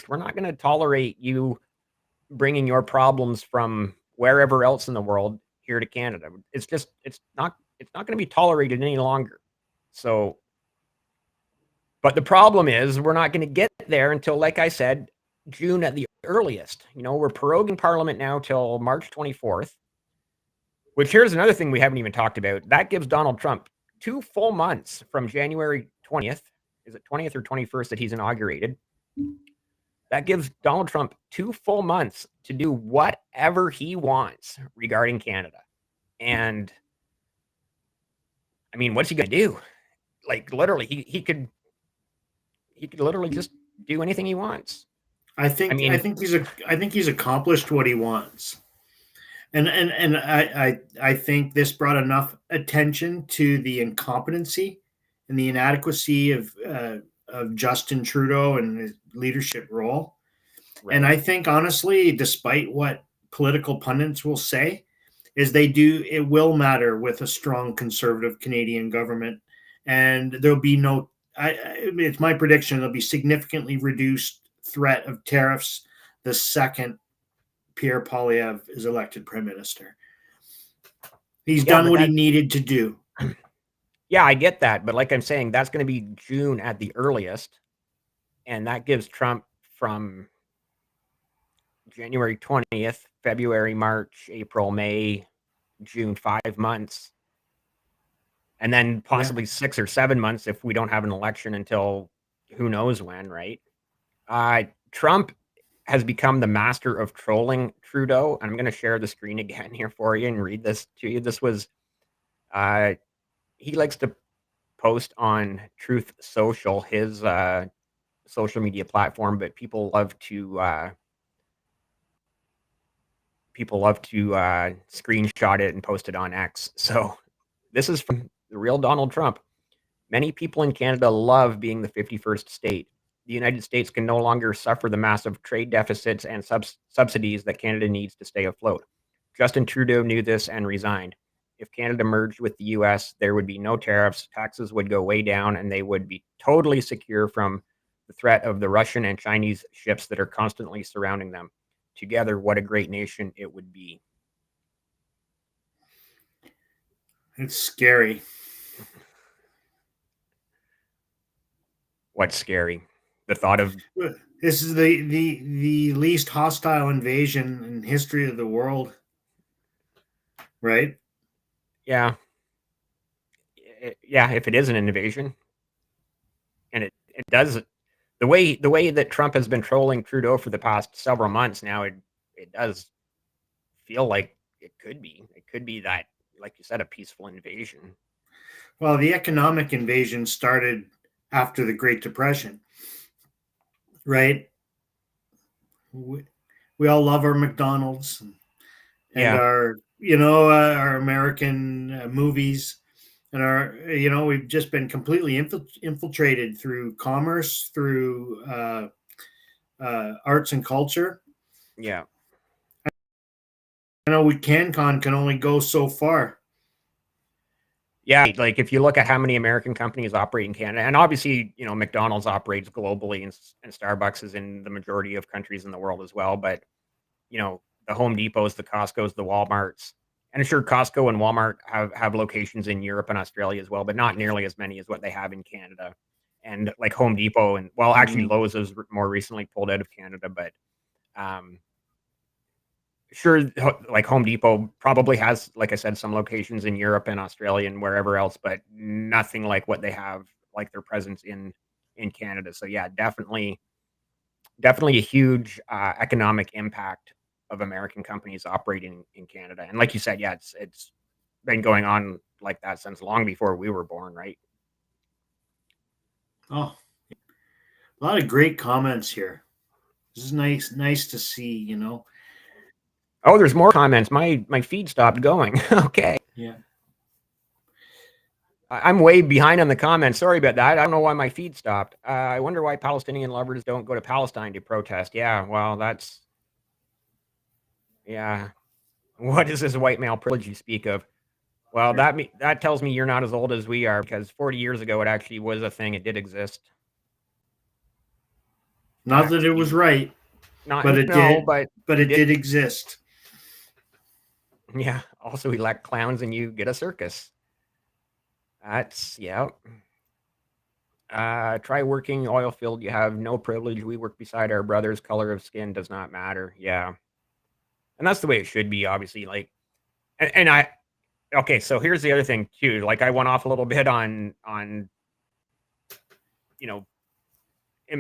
We're not going to tolerate you bringing your problems from wherever else in the world here to Canada. It's not going to be tolerated any longer. So, but the problem is we're not going to get there until, like I said, June at the earliest. We're proroguing Parliament now till March 24th, which here's another thing we haven't even talked about. That gives Donald Trump 2 full months from January 20th. Is it 20th or 21st that he's inaugurated? That gives Donald Trump 2 full months to do whatever he wants regarding Canada. And I mean, what's he going to do? Like, literally, he could literally just do anything he wants. I think he's accomplished what he wants. And I think this brought enough attention to the incompetency and the inadequacy of Justin Trudeau and his leadership role. Right. And I think, honestly, despite what political pundits will say, it will matter with a strong conservative Canadian government. And there'll be it's my prediction, there'll be significantly reduced threat of tariffs the second Pierre Poilievre is elected prime minister. He's done what he needed to do. Yeah, I get that. But like I'm saying, that's going to be June at the earliest. And that gives Trump from January 20th, February, March, April, May, June, 5 months. And then possibly 6 or 7 months if we don't have an election until who knows when, right? Trump has become the master of trolling Trudeau. And I'm going to share the screen again here for you and read this to you. This was, he likes to post on Truth Social, his social media platform, but people love to screenshot it and post it on X. So this is from the real Donald Trump. Many people in Canada love being the 51st state. The United States can no longer suffer the massive trade deficits and subsidies that Canada needs to stay afloat. Justin Trudeau knew this and resigned. If Canada merged with the US, there would be no tariffs, taxes would go way down, and they would be totally secure from the threat of the Russian and Chinese ships that are constantly surrounding them. Together, what a great nation it would be. It's scary. What's scary? The thought of This is the least hostile invasion in history of the world, right? yeah, yeah. If it is an invasion, and it does the way that Trump has been trolling Trudeau for the past several months now, it does feel like it could be. It could be that, like you said, a peaceful invasion. Well, the economic invasion started after the Great Depression, right? We all love our McDonald's and Yeah. our our American movies, and our we've just been completely infiltrated through commerce, through arts and culture. Yeah. I know CanCon can only go so far. Yeah, like if you look at how many American companies operate in Canada, and obviously, McDonald's operates globally, and Starbucks is in the majority of countries in the world as well. But the Home Depots, the Costco's, the Walmarts, and sure, Costco and Walmart have locations in Europe and Australia as well, but not nearly as many as what they have in Canada. And like Home Depot, and well, actually, Lowe's has more recently pulled out of Canada, but sure, like Home Depot probably has, like I said, some locations in Europe and Australia and wherever else, but nothing like what they have, like their presence in Canada. So yeah, definitely a huge economic impact of American companies operating in Canada. And like you said, yeah, it's been going on like that since long before we were born, right? Oh, a lot of great comments here. This is nice to see. Oh, there's more comments. My feed stopped going. Okay. Yeah. I'm way behind on the comments. Sorry about that. I don't know why my feed stopped. I wonder why Palestinian lovers don't go to Palestine to protest. Yeah, well, yeah. What is this white male privilege you speak of? Well, that tells me you're not as old as we are, because 40 years ago it actually was a thing. It did exist. Not that it was right, but it did. But it did exist. Yeah. Also, elect clowns and you get a circus. That's yeah. Try working oil field. You have no privilege. We work beside our brothers. Color of skin does not matter. Yeah. And that's the way it should be, obviously. Like, and okay, so here's the other thing too. Like, I went off a little bit on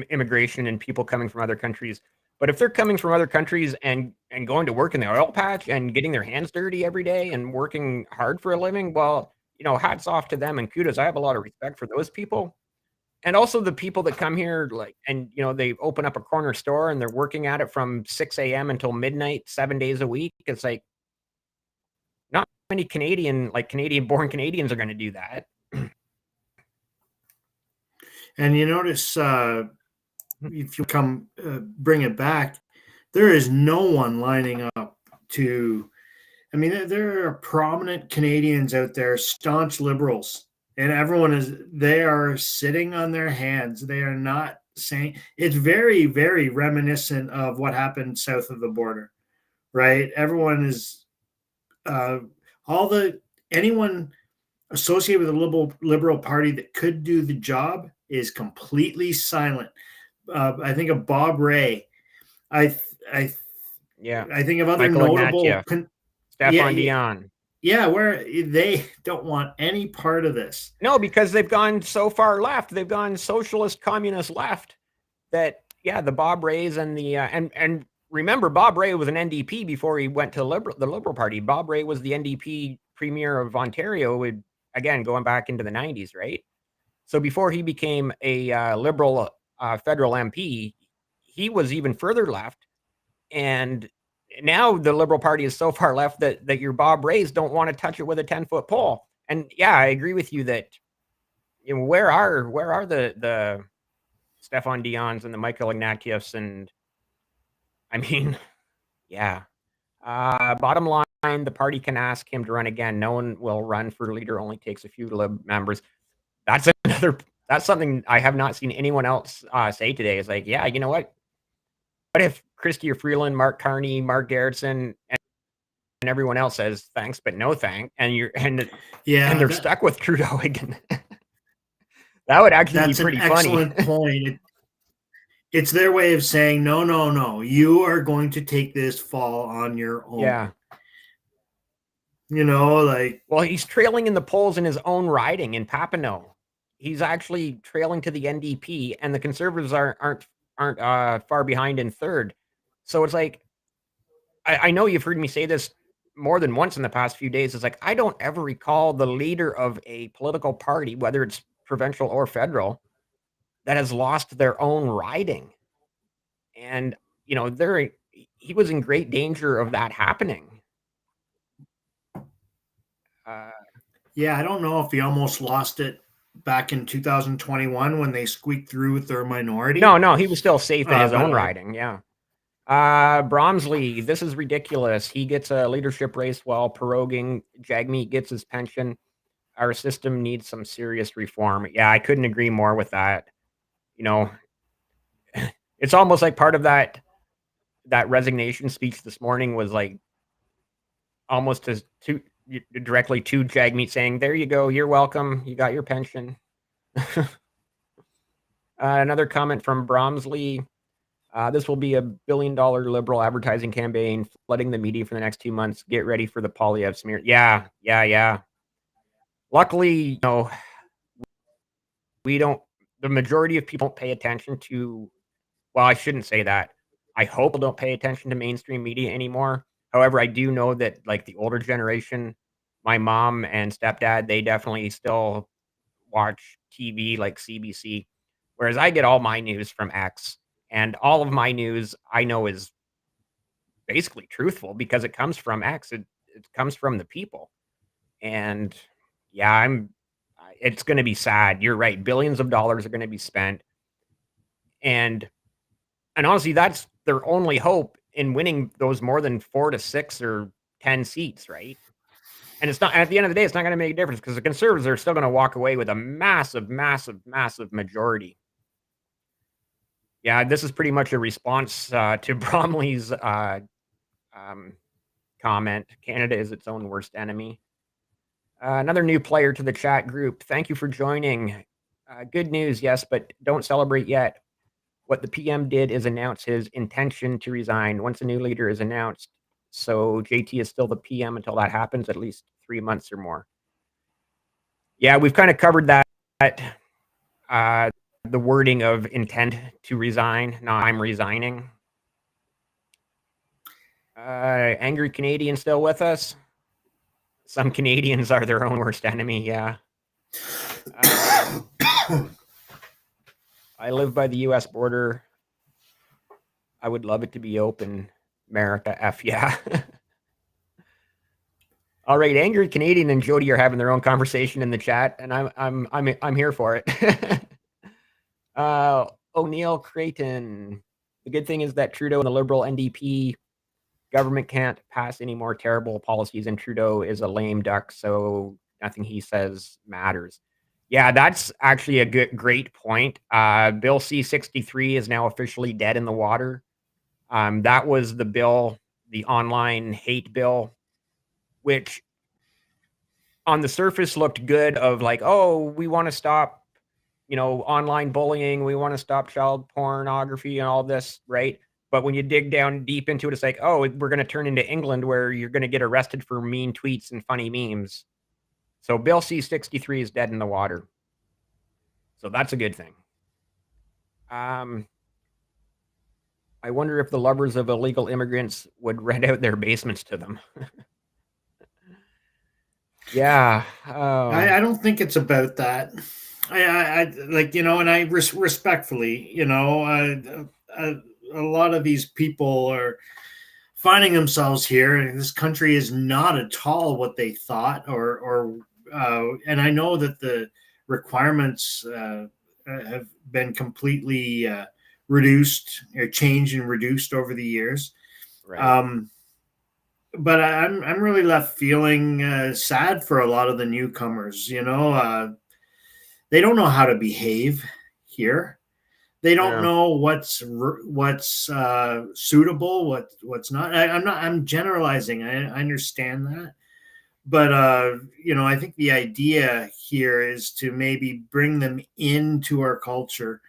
immigration and people coming from other countries. But if they're coming from other countries and going to work in the oil patch and getting their hands dirty every day and working hard for a living, well, hats off to them and kudos. I have a lot of respect for those people. And also the people that come here, like, and they open up a corner store and they're working at it from 6 a.m. until midnight, 7 days a week. It's like, not many Canadian-born Canadians are going to do that. And you notice, if you bring it back, there is no one lining up to. I mean, there are prominent Canadians out there, staunch liberals, and they are sitting on their hands. They are not saying. It's very, very reminiscent of what happened south of the border, right? Everyone is, anyone associated with the liberal party that could do the job is completely silent. I think of Bob Ray. I think of other Michael notable. Stefan Dion. Yeah, where they don't want any part of this. No, because they've gone so far left. They've gone socialist, communist left. That the Bob Rays and the and remember, Bob Ray was an NDP before he went to the Liberal Party. Bob Ray was the NDP premier of Ontario, again going back into the 90s, right? So before he became a Liberal federal MP, he was even further left, and now the Liberal Party is so far left that your Bob Rays don't want to touch it with a 10-foot pole. And yeah, I agree with you that where are the Stefan Dion's and the Michael Ignatieffs, and I mean, yeah, Bottom line, the party can ask him to run again. No one will run for leader. Only takes a few Lib members. That's something I have not seen anyone else say today. Is like, yeah, you know what? What if Chrystia Freeland, Mark Carney, Mark Garrettson, and everyone else says thanks but no thank, and they're stuck with Trudeau again? That would actually be pretty funny. That's an excellent point. It's their way of saying, no, you are going to take this fall on your own. Yeah. You know, like... Well, he's trailing in the polls in his own riding in Papineau. He's actually trailing to the NDP, and the Conservatives aren't far behind in third. So it's like, I know you've heard me say this more than once in the past few days. It's like, I don't ever recall the leader of a political party, whether it's provincial or federal, that has lost their own riding. And, you know, he was in great danger of that happening. Yeah, I don't know if he almost lost it back in 2021 when they squeaked through with their minority. No, he was still safe in his own riding. Yeah. Bromsley, this is ridiculous. He gets a leadership race while proroguing. Jagmeet gets his pension. Our system needs some serious reform. Yeah, I couldn't agree more with that. You know, it's almost like part of that resignation speech this morning was like almost directly to Jagmeet saying, there you go, you're welcome, you got your pension. Another comment from Bromsley. This will be a $1 billion Liberal advertising campaign, flooding the media for the next 2 months. Get ready for the Polyev smear. Yeah. Luckily, you know, the majority of people don't pay attention to, well, I shouldn't say that. I hope people don't pay attention to mainstream media anymore. However, I do know that, like, the older generation, my mom and stepdad, they definitely still watch TV like CBC, whereas I get all my news from X, and all of my news I know is basically truthful because it comes from X. It comes from the people. And yeah, it's going to be sad. You're right. Billions of dollars are going to be spent. And honestly, that's their only hope in winning those more than 4 to 6 or 10 seats, right? And it's not, at the end of the day, it's not going to make a difference because the Conservatives are still going to walk away with a massive majority. Yeah, this is pretty much a response to Bromley's comment. Canada is its own worst enemy. Another new player to the chat group. Thank you for joining. Good news, yes, but don't celebrate yet. What the PM did is announce his intention to resign once a new leader is announced. So JT is still the PM until that happens, at least 3 months or more. Yeah, we've kind of covered that. The wording of intent to resign. No, I'm resigning. Angry Canadian still with us? Some Canadians are their own worst enemy, yeah. I live by the U.S. border. I would love it to be open. America, F yeah. All right, Angry Canadian and Jody are having their own conversation in the chat, and I'm here for it. O'Neill Creighton. The good thing is that Trudeau and the Liberal NDP government can't pass any more terrible policies, and Trudeau is a lame duck, so nothing he says matters. Yeah, that's actually a great point. Bill C-63 is now officially dead in the water. That was the bill, the online hate bill, which on the surface looked good of like, oh, we want to stop, you know, online bullying. We want to stop child pornography and all this, right? But when you dig down deep into it, it's like, oh, we're going to turn into England where you're going to get arrested for mean tweets and funny memes. So Bill C-63 is dead in the water. So that's a good thing. I wonder if the lovers of illegal immigrants would rent out their basements to them. Yeah. I don't think it's about that. I like, you know, and I respectfully, you know, a lot of these people are finding themselves here, and this country is not at all what they thought, and I know that the requirements have been completely reduced or changed and reduced over the years. Right. but I'm really left feeling sad for a lot of the newcomers. They don't know how to behave here. They don't Yeah. know what's suitable, what's not. I'm generalizing. I understand that, but I think the idea here is to maybe bring them into our culture.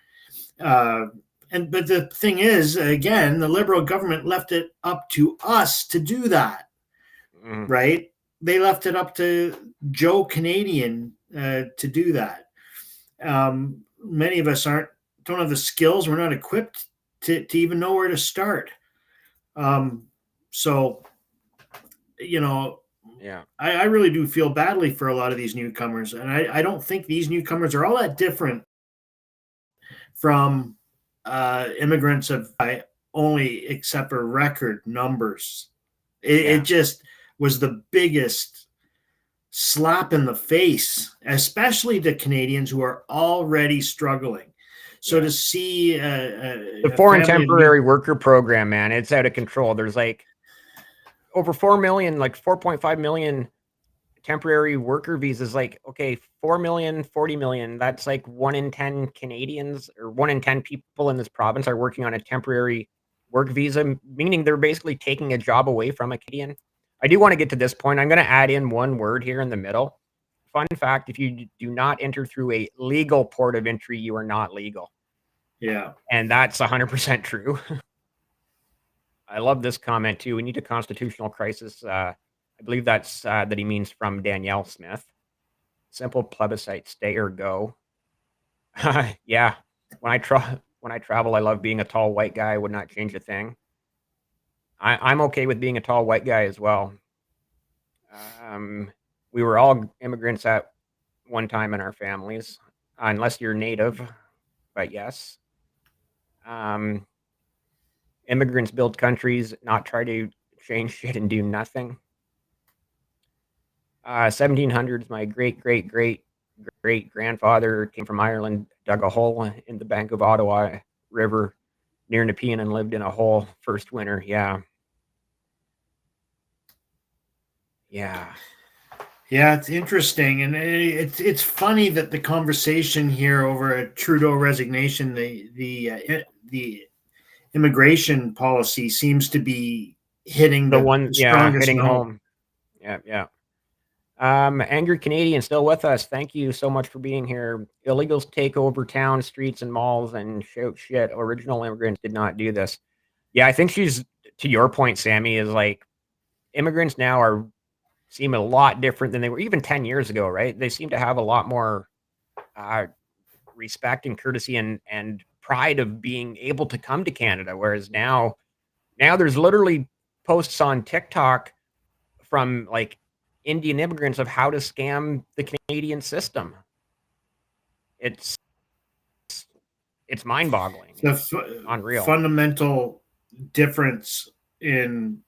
Uh, but the thing is, again, the Liberal government left it up to us to do that, Mhm. right? They left it up to Joe Canadian to do that. Many of us don't have the skills. We're not equipped to even know where to start. So, Yeah. I really do feel badly for a lot of these newcomers, and I don't think these newcomers are all that different from immigrants of I only except for record numbers. It Yeah. just was the biggest slap in the face, especially to Canadians who are already struggling. So Yeah. to see The a foreign family of temporary worker program, man, it's out of control. There's like over 4 million, like 4.5 million temporary worker visas. Like, okay, 4 million, 40 million. That's like 1 in 10 Canadians or 1 in 10 people in this province are working on a temporary work visa, meaning they're basically taking a job away from a Canadian. I do want to get to this point. I'm going to add in one word here in the middle. Fun fact, if you do not enter through a legal port of entry, you are not legal. yeah. And that's 100% true. I love this comment too. We need a constitutional crisis. I believe that's that he means from Danielle Smith. Simple plebiscite, stay or go. Yeah. When I travel, I love being a tall white guy. I would not change a thing. I'm okay with being a tall white guy as well. Um, we were all immigrants at one time in our families, unless you're native. But yes, um, immigrants build countries, not try to change shit and do nothing. 1700s, my great grandfather came from Ireland, dug a hole in the bank of Ottawa River near Nepean and lived in a hole first winter. Yeah. Yeah. Yeah, it's interesting, and it's funny that the conversation here over a Trudeau resignation, the immigration policy seems to be hitting The the one, yeah, strongest hitting note. home. Yeah, yeah. Angry Canadian still with us. Thank you so much for being here. Illegals take over town, streets, and malls and shout shit. Original immigrants did not do this. Yeah, I think she's to your point, Sammy, is like immigrants now seem a lot different than they were even 10 years ago, right? They seem to have a lot more uh, respect and courtesy and pride of being able to come to Canada. Whereas now there's literally posts on TikTok from like Indian immigrants of how to scam the Canadian system. It's it's mind boggling. The It's unreal. fundamental difference in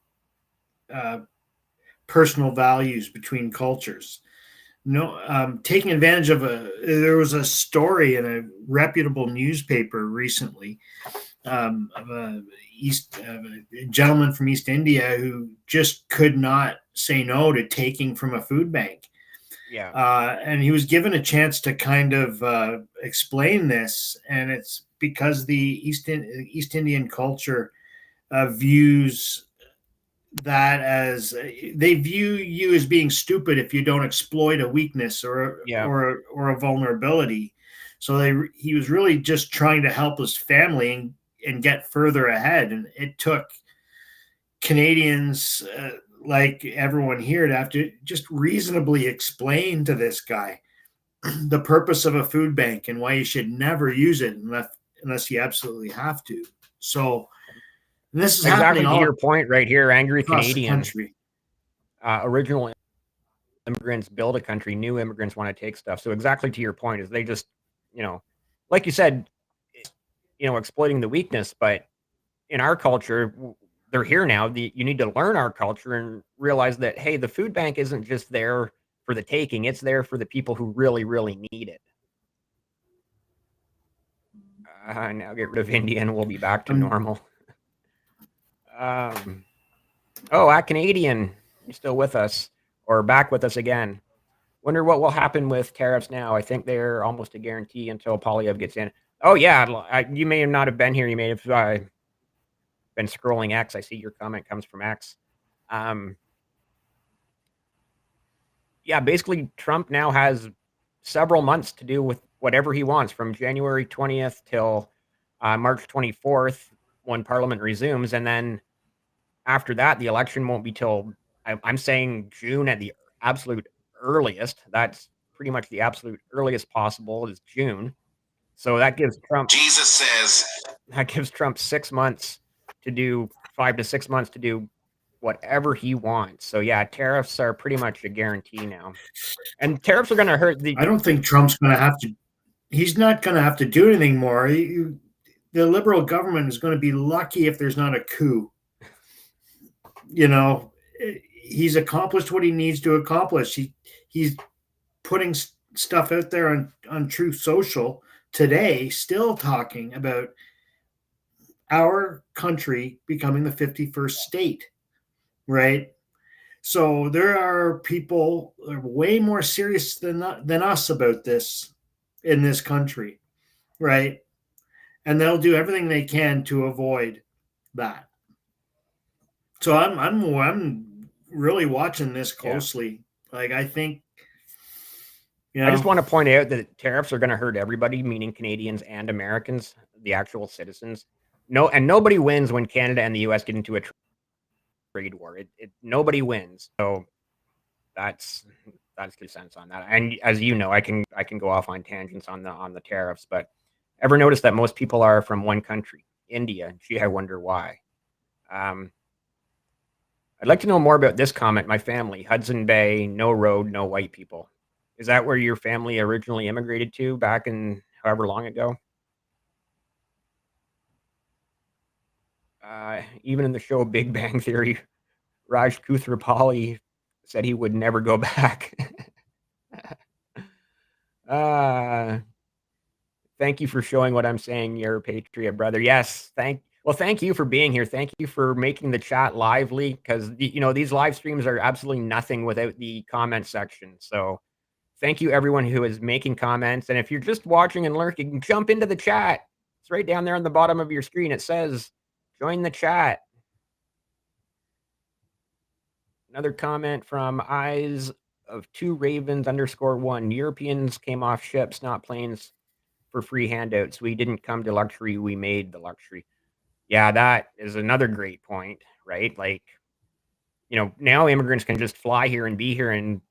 uh, personal values between cultures. No, taking advantage of there was a story in a reputable newspaper recently of of a gentleman from East India who just could not say no to taking from a food bank. Yeah. And he was given a chance to kind of explain this, and it's because the East Indian culture views that as they view you as being stupid if you don't exploit a weakness Yeah. or a vulnerability. So he was really just trying to help his family and get further ahead, and it took Canadians like everyone here to have to just reasonably explain to this guy the purpose of a food bank and why you should never use it unless you absolutely have to. So this is happening Exactly to all your point right here, angry across the Canadian. country. Original immigrants build a country, new immigrants want to take stuff. So exactly to your point is they just, like you said, exploiting the weakness. But in our culture, they're here now. You need to learn our culture and realize that, hey, the food bank isn't just there for the taking. It's there for the people who really, really need it. Now get rid of India and we'll be back to I'm normal. Um, Oh, a Canadian, you're still with us or back with us again. Wonder what will happen with tariffs now. I think they're almost a guarantee until Polyev gets in. Oh yeah, you may not have been here. You may have been scrolling X. I see your comment comes from X. Yeah, basically Trump now has several months to do with whatever he wants from January 20th till March 24th when Parliament resumes, and then after that, the election won't be till I'm saying June at the absolute earliest. That's pretty much the absolute earliest possible is June. So that gives Trump Jesus says 6 months to do 5 to 6 months to do whatever he wants. So yeah, tariffs are pretty much a guarantee now. And tariffs are going to hurt the I don't think Trump's going to have to. He's not going to have to do anything more. The Liberal government is going to be lucky if there's not a coup. You know, he's accomplished what he needs to accomplish. He's putting stuff out there on Truth Social today, still talking about our country becoming the 51st state, right? So there are people way more serious than us about this in this country, right? And they'll do everything they can to avoid that. So I'm really watching this closely. Yeah. Like I think, I just want to point out that tariffs are going to hurt everybody, meaning Canadians and Americans, the actual citizens. Nobody wins when Canada and the U.S. get into a trade war. Nobody wins. So that's 2 cents on that. And as you know, I can go off on tangents on the tariffs, but ever notice that most people are from one country, India? Gee, I wonder why. I'd like to know more about this comment. My family, Hudson Bay, no road, no white people. Is that where your family originally immigrated to back in however long ago? Even in the show Big Bang Theory, Raj Kuthrapali said he would never go back. Thank you for showing what I'm saying. You're a patriot, brother. Yes, thank you for being here. Thank you for making the chat lively, because these live streams are absolutely nothing without the comment section. So thank you everyone who is making comments. And if you're just watching and lurking, jump into the chat. It's right down there on the bottom of your screen. It says join the chat. Another comment from Eyes of Two Ravens _1. Europeans came off ships, not planes, for free handouts. We didn't come to luxury. We made the luxury. Yeah, that is another great point, right? Like, now immigrants can just fly here and be here in,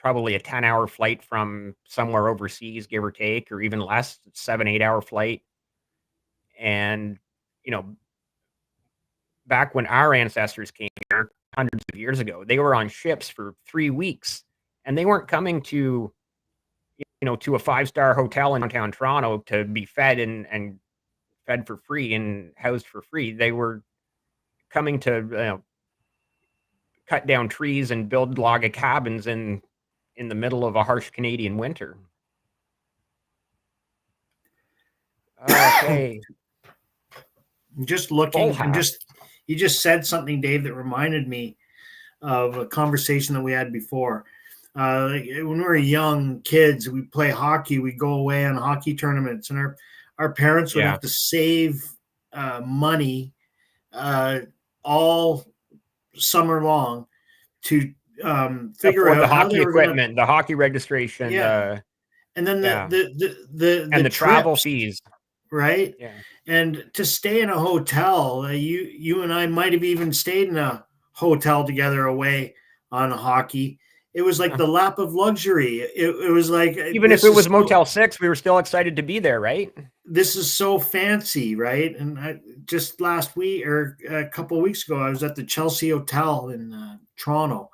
probably a 10-hour flight from somewhere overseas, give or take, or even less, 7-8 hour flight. And, back when our ancestors came here hundreds of years ago, they were on ships for 3 weeks, and they weren't coming to, to a 5-star hotel in downtown Toronto to be fed and fed for free and housed for free. They were coming to cut down trees and build log cabins in the middle of a harsh Canadian winter. Okay. Just looking, you just said something, Dave, that reminded me of a conversation that we had before. When we were young kids, we play hockey. We go away on hockey tournaments, and our parents would have to save money all summer long to figure out the how hockey equipment, the hockey registration, and then the travel fees, right? Yeah. And to stay in a hotel, you and I might have even stayed in a hotel together away on hockey. It was like the lap of luxury. It was like, even if it was Motel 6, we were still excited to be there, right? This is so fancy, right? And just last week or a couple of weeks ago, I was at the Chelsea Hotel in Toronto.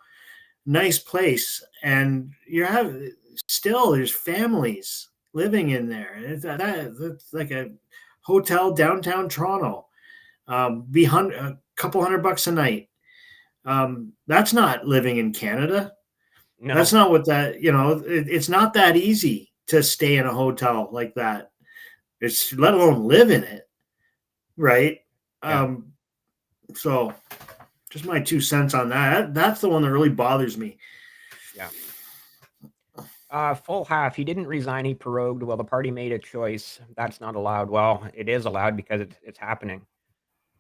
Nice place, and there's families living in there. That's like a hotel downtown Toronto. Be a couple $100 a night. That's not living in Canada. No. That's not what that, it's not that easy to stay in a hotel like that. It's let alone live in it. Right. Yeah. So Just my 2 cents on that. That's the one that really bothers me. Yeah. Full half. He didn't resign. He prorogued. Well, the party made a choice. That's not allowed. Well, it is allowed because it's happening.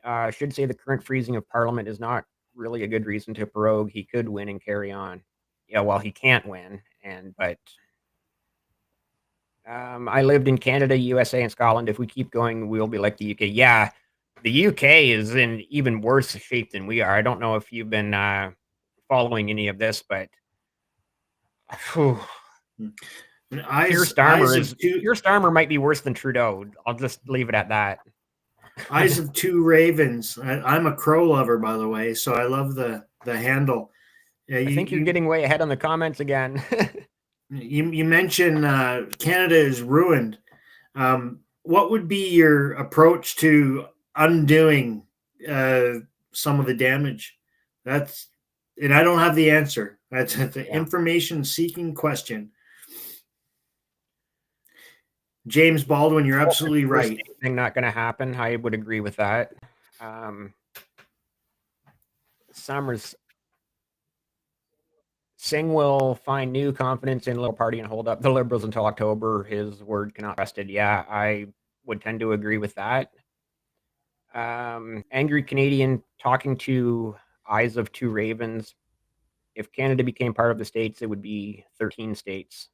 I should say the current freezing of Parliament is not really a good reason to prorogue. He could win and carry on. Yeah, well, he can't win, but I lived in Canada, USA, and Scotland. If we keep going, we'll be like the UK. Yeah, the UK is in even worse shape than we are. I don't know if you've been following any of this, but whew, Keir Starmer might be worse than Trudeau. I'll just leave it at that. Eyes of Two Ravens. I'm a crow lover, by the way, so I love the handle. I think you're getting way ahead on the comments again. You mentioned Canada is ruined. What would be your approach to undoing some of the damage? And I don't have the answer. That's an information-seeking question. James Baldwin, you're absolutely right. Not going to happen. I would agree with that. Summers Singh will find new confidence in Liberal Party and hold up the Liberals until October. His word cannot be trusted. Yeah, I would tend to agree with that. Angry Canadian talking to Eyes of Two Ravens. If Canada became part of the states, it would be 13 states.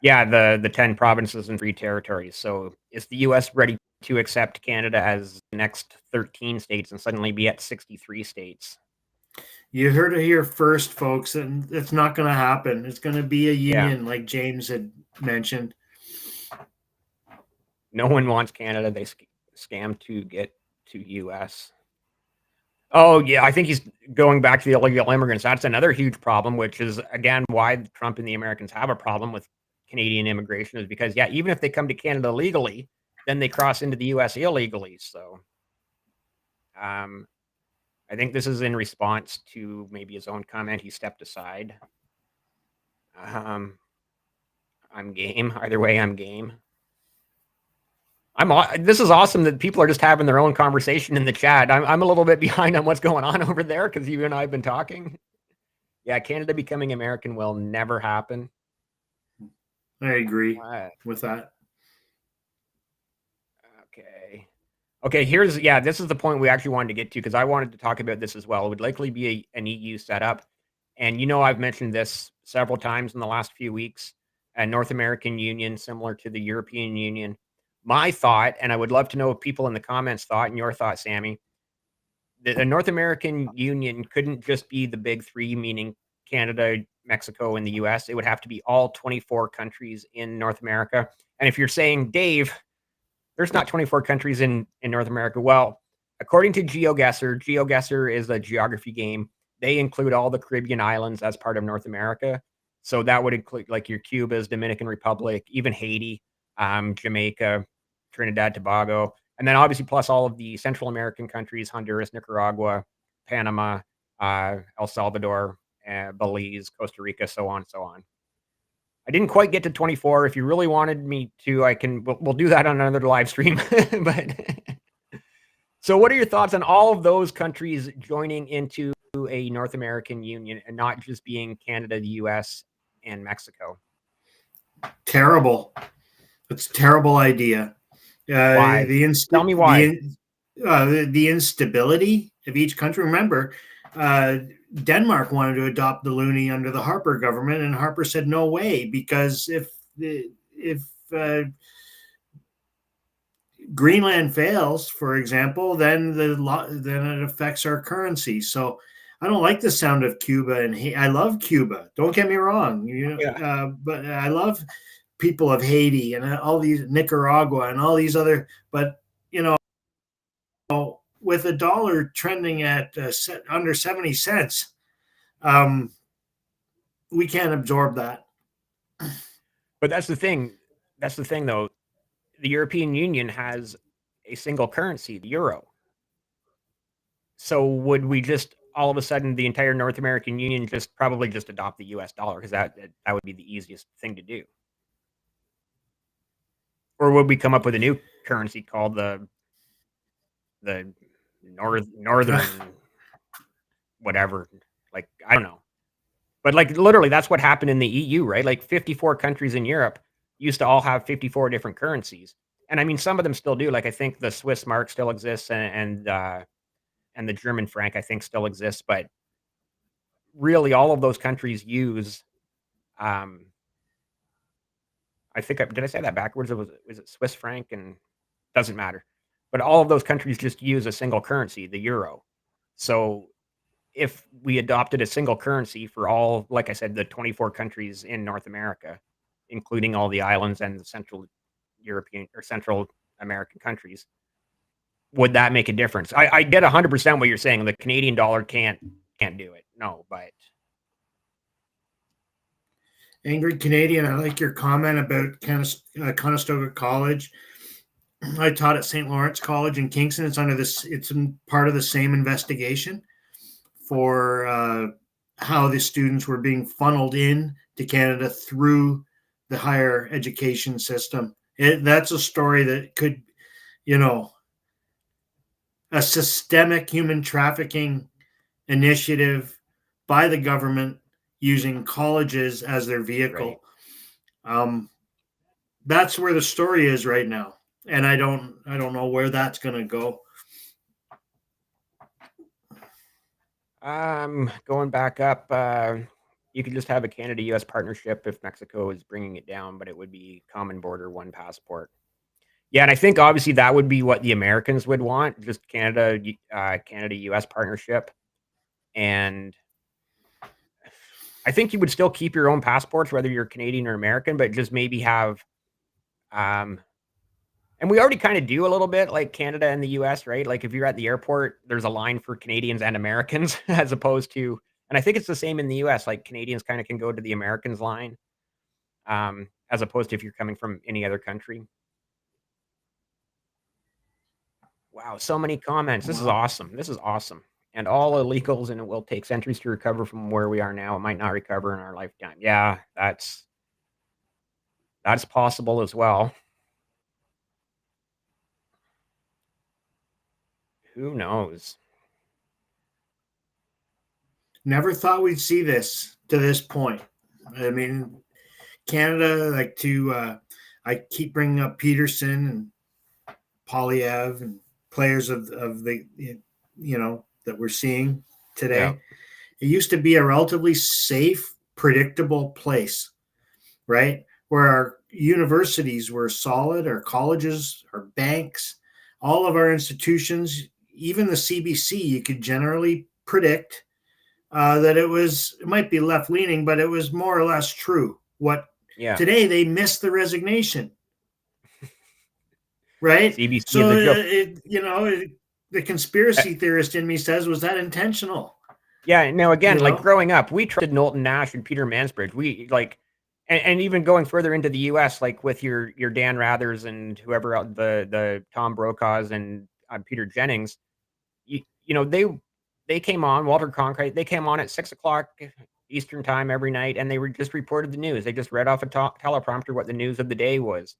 Yeah, the 10 provinces and 3 territories. So is the U.S. ready to accept Canada as the next 13 states and suddenly be at 63 states? You heard it here first, folks, and it's not going to happen. It's going to be a union, like James had mentioned. No one wants Canada. They scam to get to U.S. Oh, yeah, I think he's going back to the illegal immigrants. That's another huge problem, which is, again, why Trump and the Americans have a problem with Canadian immigration is because, yeah, even if they come to Canada legally, then they cross into the U.S. illegally. So I think this is in response to maybe his own comment. He stepped aside. I'm game. Either way, I'm game. This is awesome that people are just having their own conversation in the chat. I'm a little bit behind on what's going on over there because you and I have been talking. Yeah, Canada becoming American will never happen. I agree with that. Okay, this is the point we actually wanted to get to because I wanted to talk about this as well. It would likely be an EU setup. And I've mentioned this several times in the last few weeks, a North American Union similar to the European Union. My thought, and I would love to know what people in the comments thought and your thought, Sammy, the North American Union couldn't just be the big three, meaning Canada, Mexico, and the US. It would have to be all 24 countries in North America. And if you're saying, Dave, there's not 24 countries in North America. Well, according to GeoGuessr is a geography game. They include all the Caribbean islands as part of North America. So that would include like your Cubas, Dominican Republic, even Haiti, Jamaica, Trinidad, Tobago, and then obviously plus all of the Central American countries, Honduras, Nicaragua, Panama, El Salvador, Belize, Costa Rica, so on and so on. I didn't quite get to 24. If you really wanted me to, we'll do that on another live stream. But so what are your thoughts on all of those countries joining into a North American Union and not just being Canada, the US, and Mexico? Terrible. It's a terrible idea. Why? Tell me why. The instability of each country. Remember, Denmark wanted to adopt the loonie under the Harper government, and Harper said no way because if Greenland fails, for example, then it affects our currency. So I don't like the sound of Cuba, and I love Cuba. Don't get me wrong, but I love people of Haiti and all these Nicaragua and all these other. But with a dollar trending at under 70 cents, we can't absorb that. But that's the thing. That's the thing, though. The European Union has a single currency, the euro. So would we just all of a sudden the entire North American Union probably just adopt the US dollar because that would be the easiest thing to do? Or would we come up with a new currency called the northern whatever. Like, I don't know. But like literally that's what happened in the EU, right? Like 54 countries in Europe used to all have 54 different currencies. And I mean some of them still do. Like I think the Swiss mark still exists and the German franc I think still exists, but really all of those countries use um I think did I say that backwards? Was it Swiss franc and doesn't matter. But all of those countries just use a single currency, the euro. So if we adopted a single currency for all, like I said, the 24 countries in North America, including all the islands and the Central European or Central American countries, would that make a difference? I get 100% what you're saying. The Canadian dollar can't do it. No, but Angry Canadian, I like your comment about Conestoga College. I taught at St. Lawrence College in Kingston. It's under this. It's part of the same investigation for how the students were being funneled in to Canada through the higher education system. That's a story that could, a systemic human trafficking initiative by the government using colleges as their vehicle. Right. That's where the story is right now, and I don't know where that's going to go. Going back up, you could just have a Canada-U.S. partnership if Mexico is bringing it down, but it would be common border, one passport. Yeah, and I think obviously that would be what the Americans would want, just Canada-U.S. partnership. And I think you would still keep your own passports, whether you're Canadian or American, but just maybe have, and we already kind of do a little bit like Canada and the US, right? Like if you're at the airport, there's a line for Canadians and Americans as opposed to, and I think it's the same in the US, like Canadians kind of can go to the Americans line, as opposed to if you're coming from any other country. Wow, so many comments. This is awesome. This is awesome. And all illegals, and it will take centuries to recover from where we are now. It might not recover in our lifetime. Yeah, that's possible as well. Who knows? Never thought we'd see this to this point. I mean, Canada, I keep bringing up Peterson and Polyev and players of the, that we're seeing today. Yeah. It used to be a relatively safe, predictable place, right? Where our universities were solid, our colleges, our banks, all of our institutions, even the CBC, you could generally predict that it might be left leaning, but it was more or less true. Today they missed the resignation, right? CBC so the conspiracy theorist in me says, was that intentional? Yeah. Now again, like growing up, we trusted Knowlton Nash and Peter Mansbridge. We like, and even going further into the U.S., like with your Dan Rathers and whoever else, the Tom Brokaws and Peter Jennings, they came on, Walter Cronkite, they came on at 6:00 Eastern time every night, and they were just reported the news. They just read off a teleprompter what the news of the day was.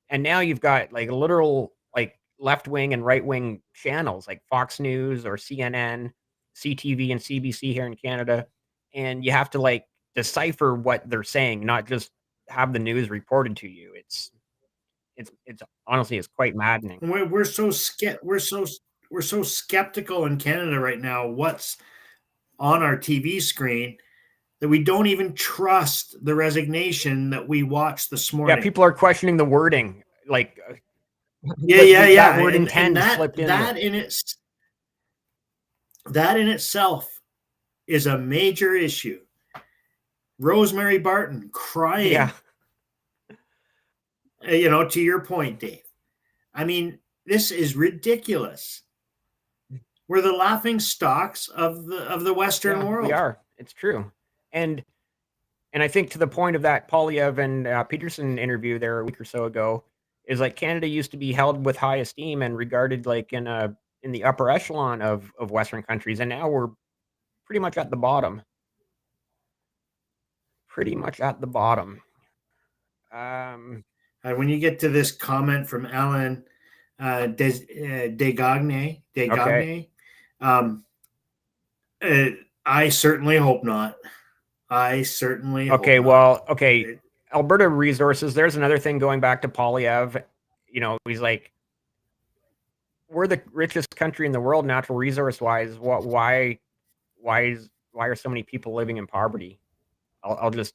And now you've got like literal like left-wing and right-wing channels like Fox News or CNN, CTV and CBC here in Canada. And you have to like decipher what they're saying, not just have the news reported to you. It's honestly, it's quite maddening. We're so skeptical in Canada right now what's on our TV screen that we don't even trust the resignation that we watched this morning. Yeah, people are questioning the wording, like yeah. That word intend slipped in. That in itself is a major issue. Rosemary Barton crying. Yeah. To your point, Dave. I mean, this is ridiculous. We're the laughing stocks of the Western world. We are. It's true. And I think to the point of that Polyev and Peterson interview there a week or so ago is like Canada used to be held with high esteem and regarded like in the upper echelon of Western countries, and now we're pretty much at the bottom. When you get to this comment from Alan Desgagne, okay. I certainly hope not. I certainly hope Okay, not. well, okay. Alberta Resources, there's another thing going back to Polyev. He's like, we're the richest country in the world, natural resource wise. Why are so many people living in poverty? I'll just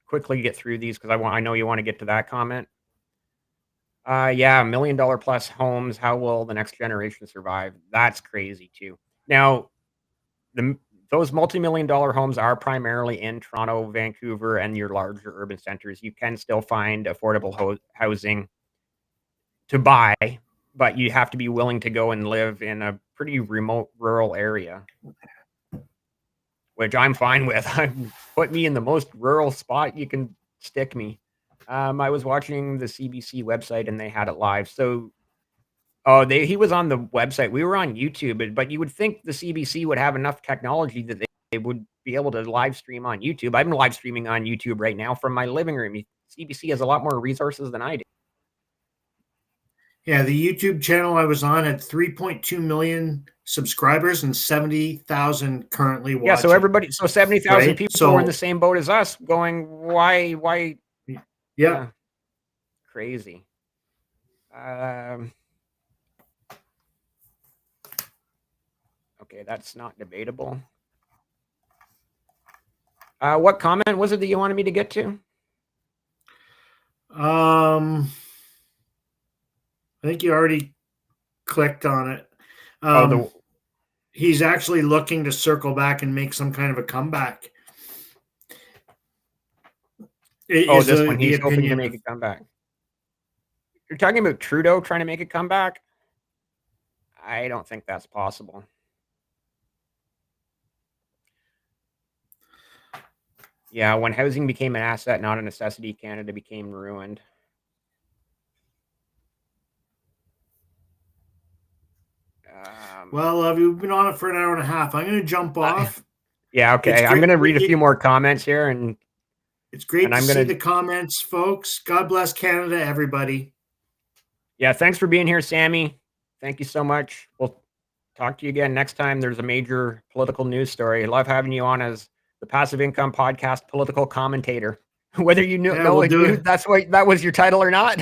quickly get through these because I know you want to get to that comment. Yeah, $1 million plus homes. How will the next generation survive? That's crazy too. Now, those multi-million dollar homes are primarily in Toronto, Vancouver, and your larger urban centers. You can still find affordable housing to buy, but you have to be willing to go and live in a pretty remote rural area, which I'm fine with. Put me in the most rural spot you can stick me. I was watching the CBC website and they had it live. So, he was on the website. We were on YouTube, but you would think the CBC would have enough technology that they would be able to live stream on YouTube. I'm live streaming on YouTube right now from my living room. CBC has a lot more resources than I do. Yeah, the YouTube channel I was on had 3.2 million subscribers and 70,000 currently watching. Yeah, so 70,000 right? people were in the same boat as us going, why? Yeah. Crazy. Okay, that's not debatable. What comment was it that you wanted me to get to? I think you already clicked on it. He's actually looking to circle back and make some kind of a comeback. This one. He's hoping to make a comeback. You're talking about Trudeau trying to make a comeback? I don't think that's possible. Yeah, when housing became an asset, not a necessity, Canada became ruined. Well, we've been on it for an hour and a half. I'm going to jump off. Yeah, okay. I'm going to read a few more comments here, and it's great to see the comments, folks. God bless Canada, everybody. Yeah, thanks for being here, Sammy. Thank you so much. We'll talk to you again next time there's a major political news story. I love having you on as the Passive Income Podcast political commentator. Whether you that was your title or not.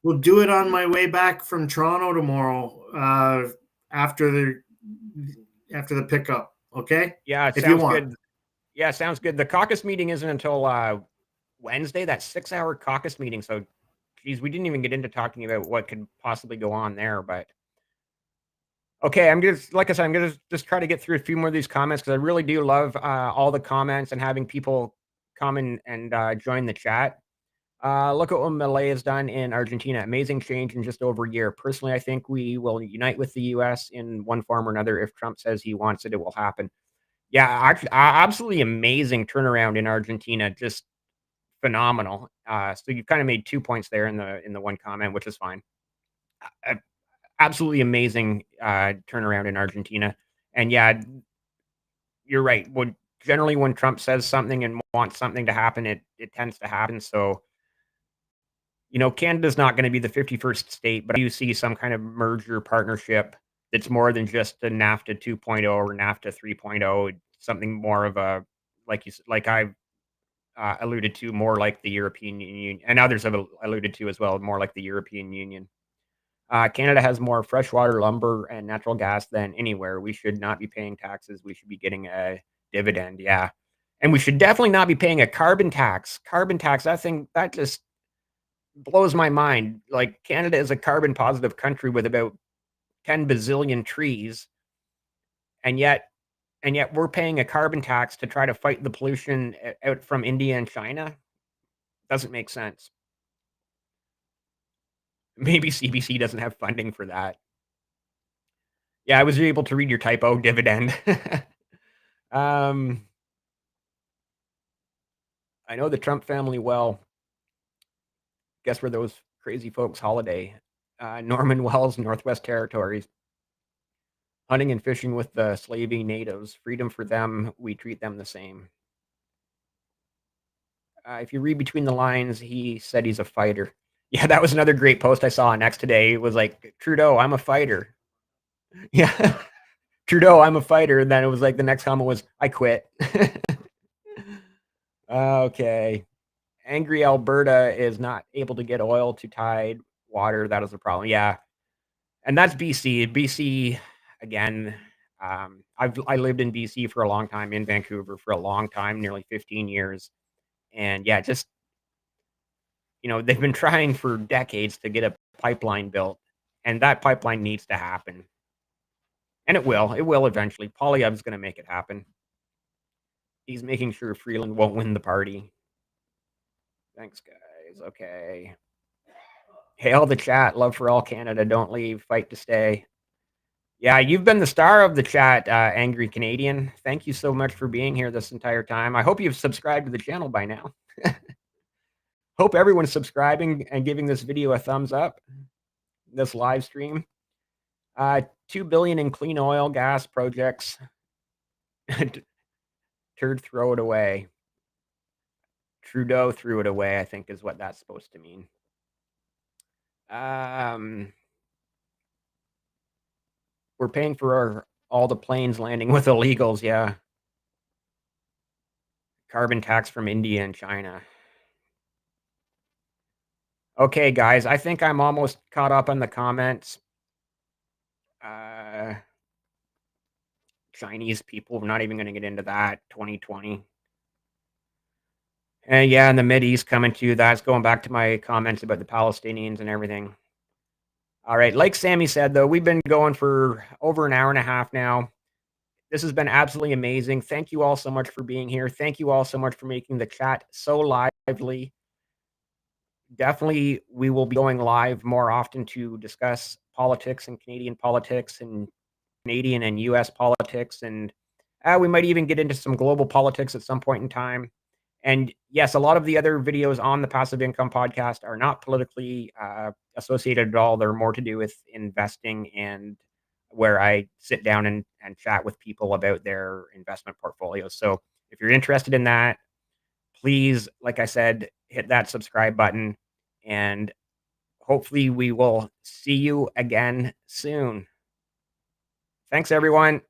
We'll do it on my way back from Toronto tomorrow after the pickup. Okay? Yeah, it sounds good. Yeah, sounds good. The caucus meeting isn't until Wednesday. That 6-hour caucus meeting. So, geez, we didn't even get into talking about what could possibly go on there. But okay, I'm gonna just try to get through a few more of these comments because I really do love all the comments and having people come and join the chat. Look at what Milei has done in Argentina. Amazing change in just over a year. Personally, I think we will unite with the U.S. in one form or another. If Trump says he wants it, it will happen. Yeah, actually, absolutely amazing turnaround in Argentina. Just phenomenal. So you've kind of made 2 points there in the one comment, which is fine. Absolutely amazing turnaround in Argentina. And yeah, you're right. Generally when Trump says something and wants something to happen, it tends to happen. So, Canada's not going to be the 51st state, but you see some kind of merger partnership that's more than just a NAFTA 2.0 or NAFTA 3.0, something more of a, like I've alluded to, more like the European Union, and others have alluded to as well, more like the European Union. Canada has more freshwater lumber and natural gas than anywhere. We should not be paying taxes. We should be getting a dividend. Yeah. And we should definitely not be paying a carbon tax. Carbon tax, that just blows my mind. Like, Canada is a carbon positive country with about 10 bazillion trees. And yet we're paying a carbon tax to try to fight the pollution out from India and China. Doesn't make sense. Maybe CBC doesn't have funding for that. Yeah, I was able to read your typo, dividend. I know the Trump family well. Guess where those crazy folks holiday? Norman Wells, Northwest Territories. Hunting and fishing with the slavey natives. Freedom for them. We treat them the same. If you read between the lines, he said he's a fighter. Yeah, that was another great post I saw on X today. It was like, Trudeau, I'm a fighter. Yeah. Trudeau, I'm a fighter. And then it was like the next comment was, I quit. Okay. Angry Alberta is not able to get oil to tide water. That is a problem. Yeah. And that's BC. BC, again, I lived in BC for a long time, in Vancouver for a long time, nearly 15 years. And yeah, just, they've been trying for decades to get a pipeline built, and that pipeline needs to happen. And it will. It will eventually. Poilievre's going to make it happen. He's making sure Freeland won't win the party. Thanks, guys. Okay. Hail the chat. Love for all Canada. Don't leave. Fight to stay. Yeah, you've been the star of the chat, Angry Canadian. Thank you so much for being here this entire time. I hope you've subscribed to the channel by now. Hope everyone's subscribing and giving this video a thumbs up. This live stream. 2 billion in clean oil gas projects. Turd, throw it away. Trudeau threw it away, I think is what that's supposed to mean. We're paying for all the planes landing with illegals, yeah. Carbon tax from India and China. Okay, guys, I think I'm almost caught up on the comments. Chinese people, we're not even going to get into that. 2020. And yeah, and the Mideast coming to that's going back to my comments about the Palestinians and everything. All right, like Sammy said, though, we've been going for over an hour and a half now. This has been absolutely amazing. Thank you all so much for being here. Thank you all so much for making the chat so lively. Definitely, we will be going live more often to discuss politics and Canadian politics and Canadian and U.S. politics. And we might even get into some global politics at some point in time. And yes, a lot of the other videos on the Passive Income Podcast are not politically associated at all. They're more to do with investing and where I sit down and chat with people about their investment portfolios. So if you're interested in that, please, like I said, hit that subscribe button, and hopefully we will see you again soon. Thanks, everyone.